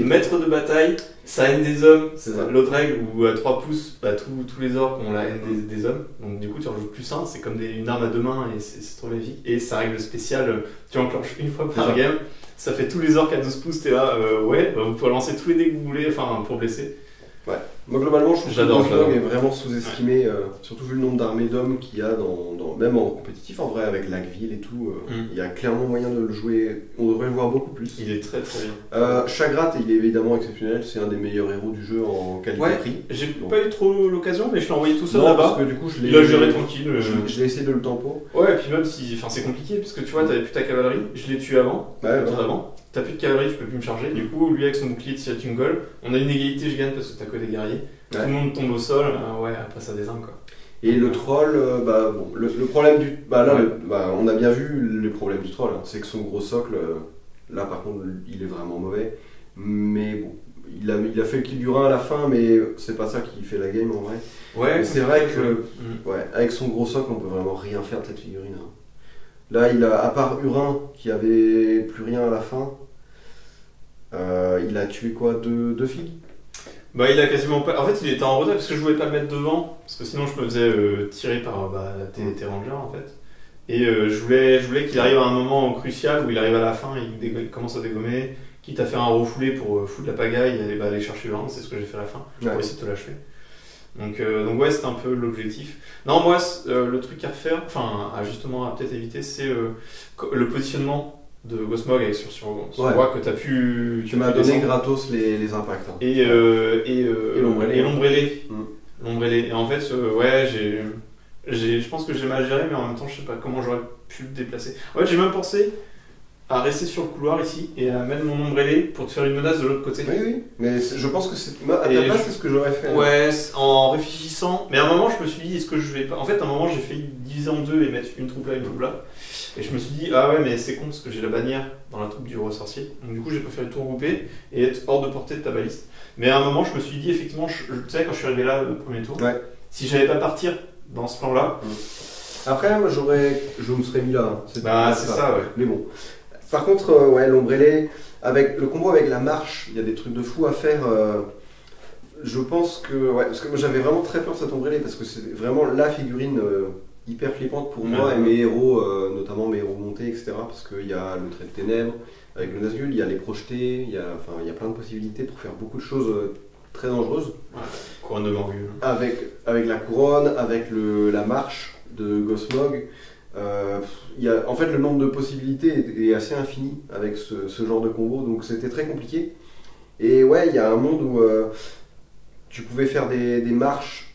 Maître de bataille, sa haine des hommes. C'est ça. L'autre règle où à 3 pouces, bah, tous les orques ont la haine des hommes. Donc du coup, tu en joues plus 1, c'est comme une arme à 2 mains et c'est trop magnifique. Et sa règle spéciale, tu enclenches une fois par game. Ça fait tous les orques à 12 pouces, t'es là, ouais, bah, vous pouvez lancer tous les dés que vous voulez, enfin pour blesser. Ouais. Moi globalement, je trouve que J'adore, Gosmog j'adore. est vraiment sous-estimé, surtout vu le nombre d'armées d'hommes qu'il y a même en compétitif en vrai avec Lagville et tout. Il y a clairement moyen de le jouer. On devrait le voir beaucoup plus. Il est très très bien. Chagrat, il est évidemment exceptionnel. C'est un des meilleurs héros du jeu en qualité-prix. J'ai Donc. pas eu trop l'occasion, mais je l'ai envoyé tout seul Non, là-bas. parce que du coup, je Il a l'ai géré tranquille. je l'ai essayé de le tempo. Ouais, et puis même si. Enfin, c'est compliqué, parce que tu vois, t'avais plus ta cavalerie. Je l'ai tué avant. Ouais, le tour d'avant. T'as plus de cavalerie, tu peux plus me charger. Du coup, lui avec son bouclier tire une gueule. On a une égalité, je gagne parce que t'as que des guerriers. Tout le monde tombe au sol. Ouais, après ça désarme quoi. Et le troll, le problème du. On a bien vu le problème du troll, hein. C'est que son gros socle, là par contre, il est vraiment mauvais. Mais bon, il a fait le kill du Rhin à la fin, mais c'est pas ça qui fait la game en vrai. Ouais, mais c'est vrai que, avec son gros socle, on peut vraiment rien faire de cette figurine. Hein. Là, à part Urin qui avait plus rien à la fin, il a tué quoi, deux filles. Bah il a quasiment pas. En fait il était en retard parce que je voulais pas le mettre devant parce que sinon je me faisais tirer par tes rangers en fait. Et je voulais qu'il arrive à un moment crucial où il arrive à la fin et il commence à dégommer, quitte à faire un refoulé pour foutre la pagaille et aller chercher le round, c'est ce que j'ai fait à la fin pour essayer de te lâcher. Donc ouais c'était un peu l'objectif. Non moi le truc à refaire, justement à peut-être éviter c'est le positionnement de Gosmog avec sur roi que t'as pu. Tu m'as donné gratos les impacts. Hein. Et l'ombrellé. L'ombrellé. Et en fait, je pense que j'ai mal géré, mais en même temps, je sais pas comment j'aurais pu le déplacer. En fait, j'ai même pensé à rester sur le couloir ici et à mettre mon ombrellé pour te faire une menace de l'autre côté. Oui, mais je pense que à ta place, c'est ce que j'aurais fait. Ouais, en réfléchissant. Mais à un moment, je me suis dit, est-ce que je vais pas. En fait, à un moment, j'ai failli diviser en deux et mettre une troupe là, une troupe là. Et je me suis dit, ah ouais, mais c'est con parce que j'ai la bannière dans la troupe du roi sorcier. Donc du coup, j'ai préféré tout regrouper et être hors de portée de ta baliste. Mais à un moment, je me suis dit, effectivement, tu sais, quand je suis arrivé là le premier tour, si j'allais pas partir dans ce plan-là. Après, moi, je me serais mis là. Hein. C'est ça, ouais. Mais bon. Par contre, l'ombrellé, avec le combo avec la marche, il y a des trucs de fou à faire. Je pense que. Ouais, parce que moi, j'avais vraiment très peur de cet ombrellé parce que c'est vraiment la figurine. Hyper flippante pour moi et mes héros, notamment mes héros montés, etc. Parce qu'il y a le trait de ténèbres avec le Nazgûl, il y a les projetés, il y a plein de possibilités pour faire beaucoup de choses très dangereuses. Ouais, couronne de Morgul. Avec la couronne, avec la marche de Gosmog. En fait, le nombre de possibilités est assez infini avec ce genre de combo, donc c'était très compliqué. Et ouais, il y a un monde où tu pouvais faire des marches.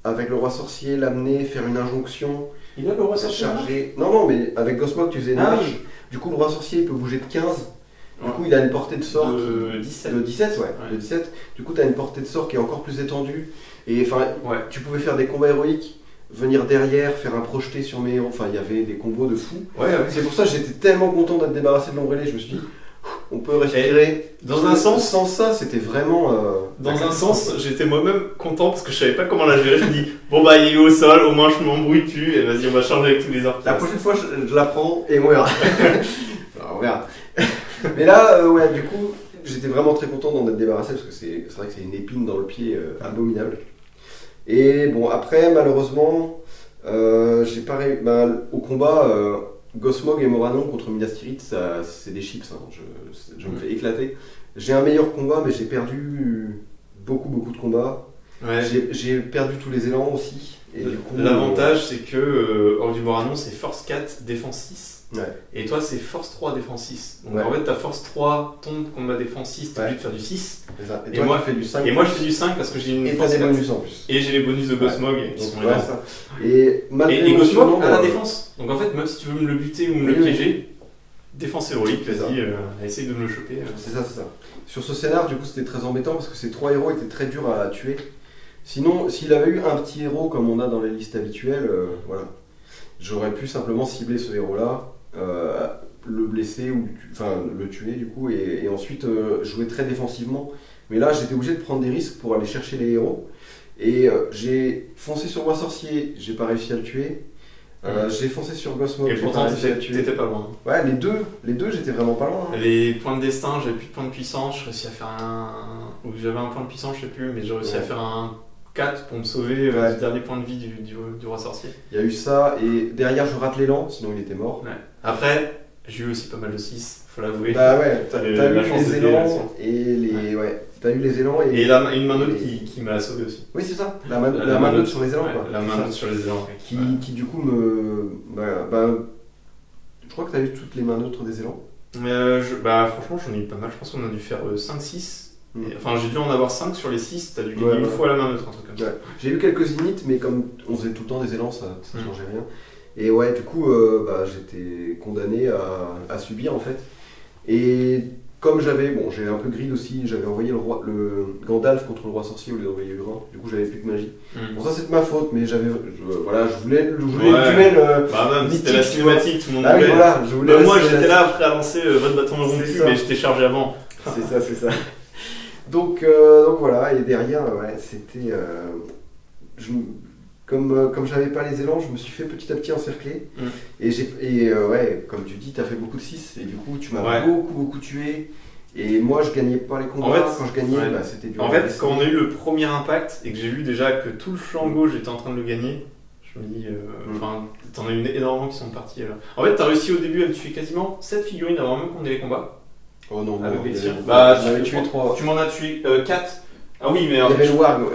Avec le roi sorcier, l'amener, faire une injonction. Il a le roi sorcier charger. Non, mais avec Gosmog, tu faisais une marche. Oui. Du coup, le roi sorcier, il peut bouger de 15. Du coup, il a une portée de sort de 17. De 17, de 17. Du coup, tu as une portée de sort qui est encore plus étendue. Et tu pouvais faire des combats héroïques, venir derrière, faire un projeté sur mes héros. Enfin, il y avait des combos de fou. C'est pour ça que j'étais tellement content d'être débarrassé de l'ombrellé. Je me suis dit, on peut respirer. Dans un sens, sans ça, c'était vraiment. Dans un sens, j'étais moi-même content parce que je savais pas comment la gérer. Je me dis, bon bah il est au sol, au moins je m'embrouille plus et vas-y, on va changer avec tous les arcs. La prochaine fois, je la prends et on verra. Alors, on verra. Mais là, du coup, j'étais vraiment très content d'en être débarrassé parce que c'est vrai que c'est une épine dans le pied abominable. Et bon, après, malheureusement, j'ai pas réussi. Au combat. Gosmog et Moranon contre Minas Tirith, c'est des chips, hein. Je me fais éclater. J'ai un meilleur combat, mais j'ai perdu beaucoup de combats. Ouais. J'ai perdu tous les élans aussi. L'avantage, c'est que hors du Moranon, c'est Force 4, Défense 6. Ouais. Et toi, c'est Force 3, Défense 6. Donc en fait, ta Force 3 tombe, combat Défense 6, t'es obligé de faire du 6. Et moi, je fais du 5. Et moi, je fais du 5 parce que j'ai une Force 4. Et t'as des bonus en plus. Et j'ai les bonus de Gosmog qui sont énormes. Et Gosmog a la défense. Donc en fait, même si tu veux me le buter ou me le piéger, défense héroïque, vas-y, essaye de me le choper. C'est ça. Sur ce scénar, du coup, c'était très embêtant parce que ces 3 héros étaient très durs à tuer. Sinon, s'il avait eu un petit héros comme on a dans les listes habituelles, j'aurais pu simplement cibler ce héros-là, le blesser ou le tuer du coup, et ensuite jouer très défensivement. Mais là, j'étais obligé de prendre des risques pour aller chercher les héros. Et j'ai foncé sur Roi Sorcier, j'ai pas réussi à le tuer. J'ai foncé sur Gosmog, et pourtant t'étais pas loin. Ouais, les deux j'étais vraiment pas loin. Hein. Les points de destin, j'avais plus de points de puissance, je réussis à faire ou j'avais un point de puissance, je sais plus, mais j'ai réussi à faire un 4 pour me sauver du dernier point de vie du roi sorcier. Il y a eu ça, et derrière je rate l'élan, sinon il était mort. Ouais. Après, j'ai eu aussi pas mal de 6, faut l'avouer. Bah ouais, t'as eu les élans et les... Ouais. t'as eu les élans Et une main neutre qui m'a sauvé aussi. Oui, c'est ça, la main neutre sur les élans, ouais, quoi. La main neutre sur les élans. Qui du coup je crois que t'as eu toutes les mains neutres des élans. Franchement, j'en ai eu pas mal. Je pense qu'on a dû faire 5-6. Enfin, j'ai dû en avoir 5 sur les 6. T'as dû gagner une fois la main neutre, un truc comme ça. J'ai eu quelques init, mais comme on faisait tout le temps des élans, ça changeait rien. Et ouais, du coup, j'étais condamné à subir en fait. Et comme j'ai un peu grid aussi, j'avais envoyé le Gandalf contre le roi sorcier au lieu d'envoyer Urin. Du coup, j'avais plus que magie. Bon, ça c'est de ma faute, mais je voulais le duel. Même c'était la cinématique, tout le monde voulait. Voilà, moi j'étais là après à lancer votre bâton rompu, mais j'étais chargé avant. C'est ça. Donc voilà, et derrière, c'était. Comme j'avais pas les élans, je me suis fait petit à petit encercler. Et comme tu dis, t'as fait beaucoup de 6 et du coup tu m'as beaucoup tué. Et moi je gagnais pas les combats. Quand je gagnais, c'était dur. En fait, quand on a eu le premier impact et que j'ai vu déjà que tout le flanc gauche était en train de le gagner, je me dis, t'en as eu énormément qui sont partis là. En fait, t'as réussi au début à me tuer quasiment 7 figurines avant même qu'on ait les combats. Oh non, avec les tirs. j'en avais tué 3. Tu m'en as tué 4. Ah oui, mais il y avait le Warg. En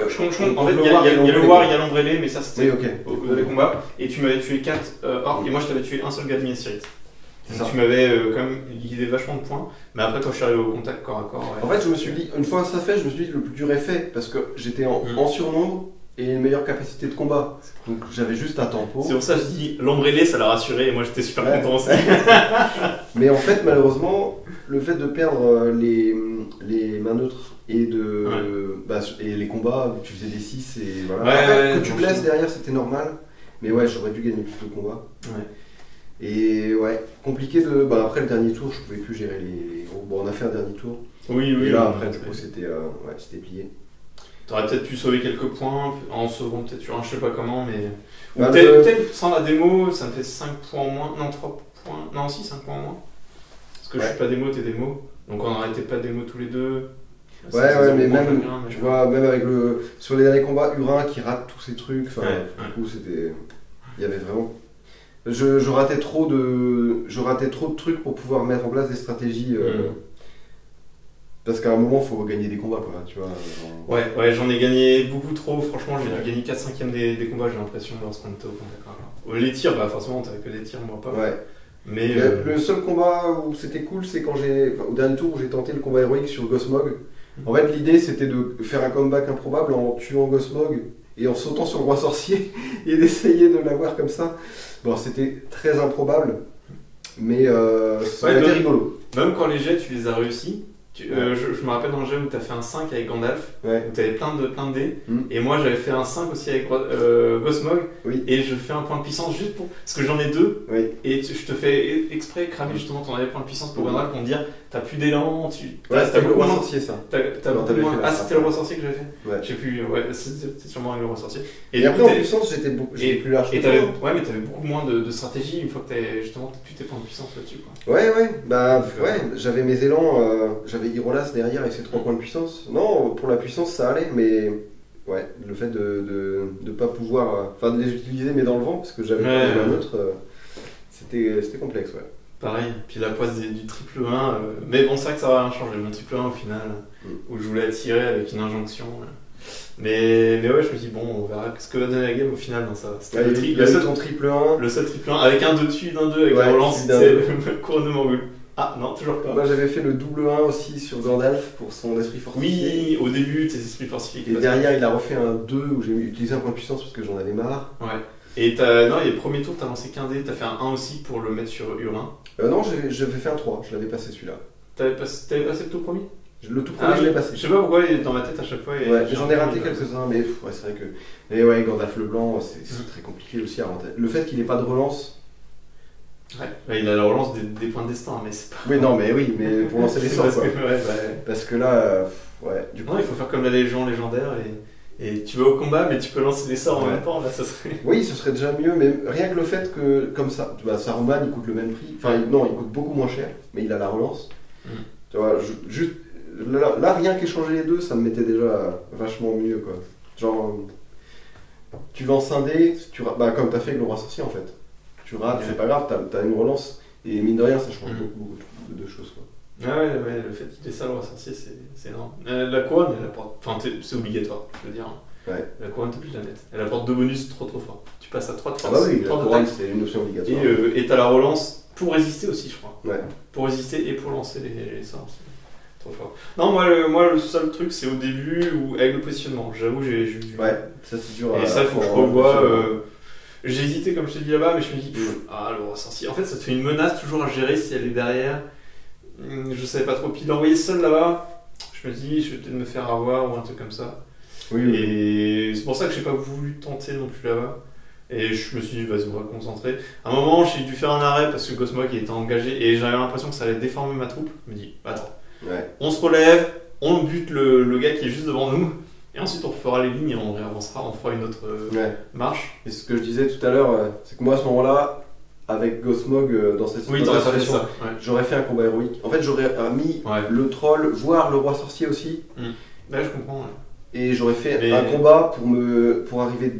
fait, il y a le Warg, il y a l'ombre ailée, mais ça c'était dans les combats. Et tu m'avais tué 4 orques, et moi je t'avais tué un seul gars de Minas-Tirith. Tu m'avais quand même liquidé vachement de points, mais après quand je suis arrivé au contact corps à corps. En fait, je me suis dit, une fois ça fait, je me suis dit le plus dur est fait, parce que j'étais en surnombre et une meilleure capacité de combat. Donc j'avais juste un tempo. C'est pour ça que je dis l'ombre ailée, ça l'a rassuré, et moi j'étais super content aussi. Mais en fait, malheureusement, le fait de perdre les mains neutres et et les combats où tu faisais des 6 et voilà. Que tu blesses derrière, c'était normal. Mais j'aurais dû gagner plus de combats. Et compliqué de. Après le dernier tour, je pouvais plus gérer les héros. Bon, on a fait un dernier tour. Et là, après, du coup, c'était plié. T'aurais peut-être pu sauver quelques points en sauvant peut-être sur un, je sais pas comment, mais. Ou peut-être sans la démo, ça me fait 5 points en moins. Non, 3 points. Non, si, 5 points en moins. Parce que je suis pas démo, t'es démo. Donc on n'arrêtait pas démo tous les deux. Mais même, tu vois, même avec sur les derniers combats, Urin qui rate tous ces trucs, du coup c'était. Il y avait vraiment. Je ratais trop de trucs pour pouvoir mettre en place des stratégies. Parce qu'à un moment, il faut gagner des combats, quoi, tu vois. J'en ai gagné beaucoup trop. Franchement, j'ai dû gagner 4/5 des combats, j'ai l'impression, lorsqu'on était au contact. Les tirs, forcément, t'avais que des tirs, moi pas. Mais le seul combat où c'était cool, c'est quand au dernier tour où j'ai tenté le combat héroïque sur Gosmog. En fait, l'idée c'était de faire un comeback improbable en tuant Gosmog et en sautant sur le roi sorcier et d'essayer de l'avoir comme ça. Bon, c'était très improbable, mais ça a été rigolo. Même quand les jets, tu les as réussis. Je me rappelle dans le jeu où tu as fait un 5 avec Gandalf, où tu avais plein de dés, et moi j'avais fait un 5 aussi avec Gosmog, et je fais un point de puissance juste pour. Parce que j'en ai 2, et je te fais exprès cramer justement ton point de puissance pour Gandalf pour me dire t'as plus d'élan, c'était le roi sorcier ça. C'était le roi sorcier que j'avais fait. Je sais plus, c'était sûrement avec le roi sorcier. Et après en puissance j'étais plus large. Mais t'avais beaucoup moins de stratégie une fois que t'avais justement plus tes points de puissance là-dessus. J'avais mes élans, j'avais Irolas derrière avec ses 3 points de puissance. Non, pour la puissance ça allait, mais le fait de pas pouvoir. De les utiliser mais dans le vent, parce que j'avais pas les mains neutres, c'était complexe, Pareil, puis la poisse du triple 1, mais bon, c'est vrai que ça va rien changer. Mon triple 1 au final, où je voulais attirer avec une injonction. Mais je me dis, bon, on verra ce que va donner la game au final dans ça. C'était le seul triple 1. Le seul triple 1, avec un dessus d'un 2 avec la relance, c'est le couronne de Morgul. Ah non, toujours pas. Moi j'avais fait le double 1 aussi sur Gandalf pour son esprit fortifié. Oui, au début, tes esprits fortifiés. Et derrière, il a refait un 2 où j'ai utilisé un point de puissance parce que j'en avais marre. Et le premier tour, t'as lancé qu'un dé, t'as fait un 1 aussi pour le mettre sur Urin. Non, j'avais fait un 3, je l'avais passé celui-là. T'avais passé le tout premier ? Le tout premier, je l'ai passé. Je sais pas pourquoi, il est dans ma tête à chaque fois. J'en ai raté quelques-uns, mais c'est vrai que. Mais Gandalf le Blanc, c'est très compliqué aussi à rentrer. Le fait qu'il n'ait pas de relance. Il a la relance des points de destin, mais c'est pas. Mais pour lancer les sorts, quoi. Parce que là, du coup. Non, il faut faire comme la Légion légendaire et tu vas au combat, mais tu peux lancer des sorts en même temps, là, ça serait. Oui, ce serait déjà mieux, mais rien que le fait que, comme ça, Saruman, il coûte le même prix. Enfin, non, il coûte beaucoup moins cher, mais il a la relance. Tu vois, juste. Là, rien qu'échanger les deux, ça me mettait déjà vachement mieux, quoi. Genre, tu lances un dé, comme t'as fait avec le roi sorcier, en fait. Tu rates, c'est pas grave, t'as une relance. Et mine de rien, ça change beaucoup de choses, quoi. Ah ouais, le fait qu'il ait ça, le roi sorcier, c'est énorme. La couronne, elle apporte. Enfin, c'est obligatoire, je veux dire. Ouais. La couronne, t'es obligé de la mettre. Elle apporte 2 bonus trop forts. Tu passes à 3 de Ah force, bah oui, la 3 couronne, d'attaque. c'est une option obligatoire. Et t'as la relance pour résister aussi, je crois. Ouais. Pour résister et pour lancer les sorts. C'est trop fort. Non, moi, le seul truc, c'est au début, ou avec le positionnement. J'avoue, j'ai eu du. Ouais, ça c'est dur. Et ça, il faut que je revoie. J'ai hésité, comme je t'ai dit là-bas, mais je me dis, le roi sorcier. En fait, ça te fait une menace toujours à gérer si elle est derrière. Je savais pas trop. Puis l'envoyer seul là-bas, je me dis, je vais peut-être me faire avoir ou un truc comme ça. Oui. Et c'est pour ça que j'ai pas voulu tenter non plus là-bas. Et je me suis dit, vas-y, on va concentrer. À un moment, j'ai dû faire un arrêt parce que Gosmog était engagé et j'avais l'impression que ça allait déformer ma troupe. Je me dis, attends, on se relève, on bute le gars qui est juste devant nous. Et ensuite, on fera les lignes et on réavancera, on fera une autre marche. Et ce que je disais tout à l'heure, c'est que moi à ce moment-là, avec Gosmog dans cette situation, j'aurais fait un combat héroïque. En fait, j'aurais mis le troll, voire le roi sorcier aussi. Là, je comprends. Et j'aurais fait un combat pour arriver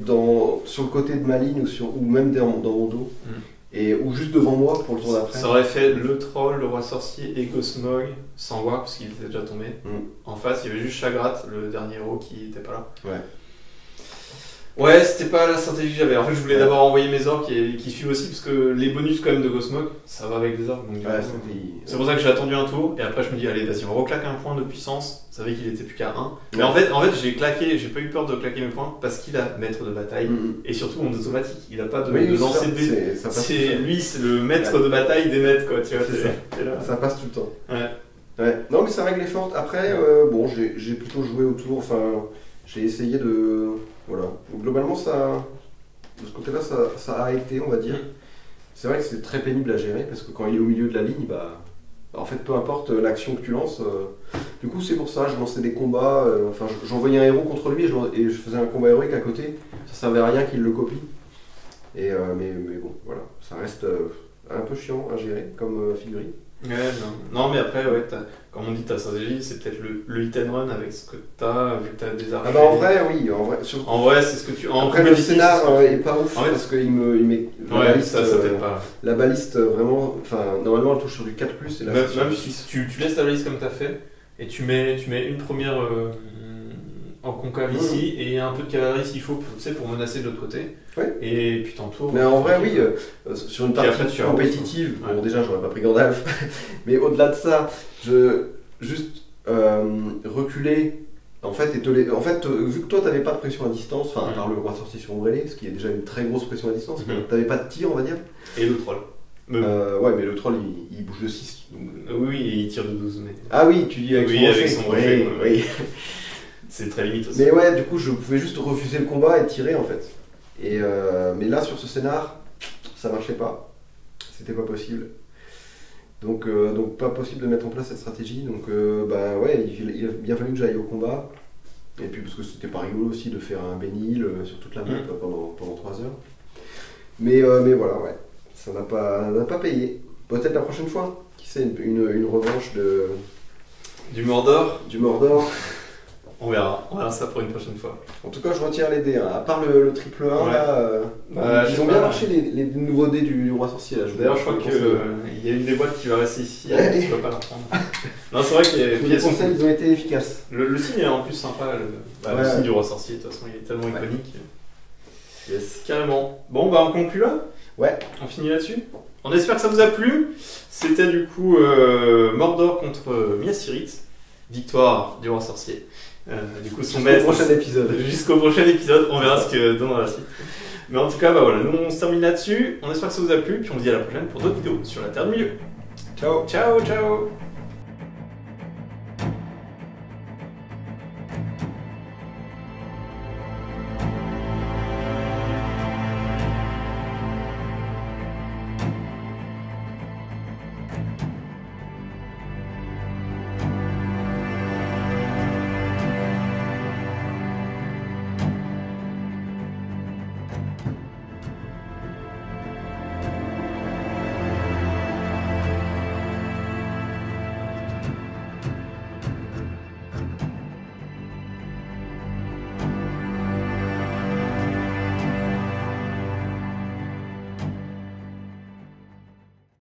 sur le côté de ma ligne ou même dans mon dos. Ou juste devant moi pour le tour d'après. Ça aurait fait le troll, le roi sorcier et Gosmog sans voir parce qu'il était déjà tombé. En face, il y avait juste Chagrat, le dernier héros qui était pas là. Ouais, c'était pas la stratégie que j'avais. En fait, je voulais d'abord envoyer mes orques qui suivent aussi parce que les bonus quand même de Gosmog, ça va avec des orques. Donc, c'est pour ça que j'ai attendu un tour et après je me dis allez vas-y on reclaque un point de puissance. Vous savez qu'il était plus qu'à 1. Mais en fait j'ai pas eu peur de claquer mes points parce qu'il a maître de bataille et surtout en automatique. Il a pas de lancer de dés. Lui c'est le maître de bataille des maîtres quoi. Tu vois, ça passe tout le temps. Non mais ça règle les fortes. Après j'ai plutôt joué autour. Enfin j'ai essayé de voilà. Donc, globalement ça de ce côté-là ça a été on va dire. C'est vrai que c'est très pénible à gérer parce que quand il est au milieu de la ligne en fait peu importe l'action que tu lances du coup c'est pour ça je lançais des combats j'envoyais un héros contre lui et je faisais un combat héroïque à côté, ça servait à rien qu'il le copie mais bon voilà ça reste un peu chiant à gérer comme figurine. Non mais après comme on dit ta stratégie c'est peut-être le hit and run avec ce que t'as vu que t'as des archers. En vrai oui en vrai c'est ce que tu après le scénar est pas ouf parce qu'il met ça t'aide pas. La baliste vraiment normalement elle touche sur du 4+, et là même si tu laisses ta baliste comme t'as fait et tu mets une première en concave ici et un peu de cavalerie s'il faut pour menacer de l'autre côté et puis t'entoures. Mais en vrai sur une partie compétitive déjà j'aurais pas pris Gandalf mais au-delà de ça reculer en fait vu que toi t'avais pas de pression à distance à part le roi sorcier sur Ombrellé ce qui est déjà une très grosse pression à distance t'avais pas de tir on va dire et le troll mais le troll il bouge de 6 oui et il tire de 12 mais... Ah oui tu dis avec son rocher oui. C'est très limite aussi. Mais du coup, je pouvais juste refuser le combat et tirer en fait. Mais là, sur ce scénar, ça marchait pas. C'était pas possible. Donc pas possible de mettre en place cette stratégie. Donc, il a bien fallu que j'aille au combat. Et puis, parce que c'était pas rigolo aussi de faire un Bénil sur toute la map pendant 3 heures. Mais voilà, ça n'a pas payé. Peut-être la prochaine fois. Qui sait, une revanche du Mordor. On verra ça pour une prochaine fois. En tout cas, je retiens les dés. À part le triple 1, ils ont bien marché les nouveaux dés du roi sorcier. D'ailleurs, je crois qu'il y a une des boîtes qui va rester ici. Tu ne peux pas la prendre. Non, c'est vrai que les conseils ils ont été efficaces. Le signe est en plus sympa. Le signe du roi sorcier, de toute façon, il est tellement iconique. Yes, carrément. Bon, on conclut là. On finit là-dessus. On espère que ça vous a plu. C'était du coup Mordor contre Minas Tirith. Victoire du roi sorcier. Du coup, son maître. Jusqu'au prochain épisode, on verra ce que donnera la suite. Mais en tout cas, nous on se termine là-dessus. On espère que ça vous a plu, puis on se dit à la prochaine pour d'autres vidéos sur la Terre du Milieu. Ciao. Ciao.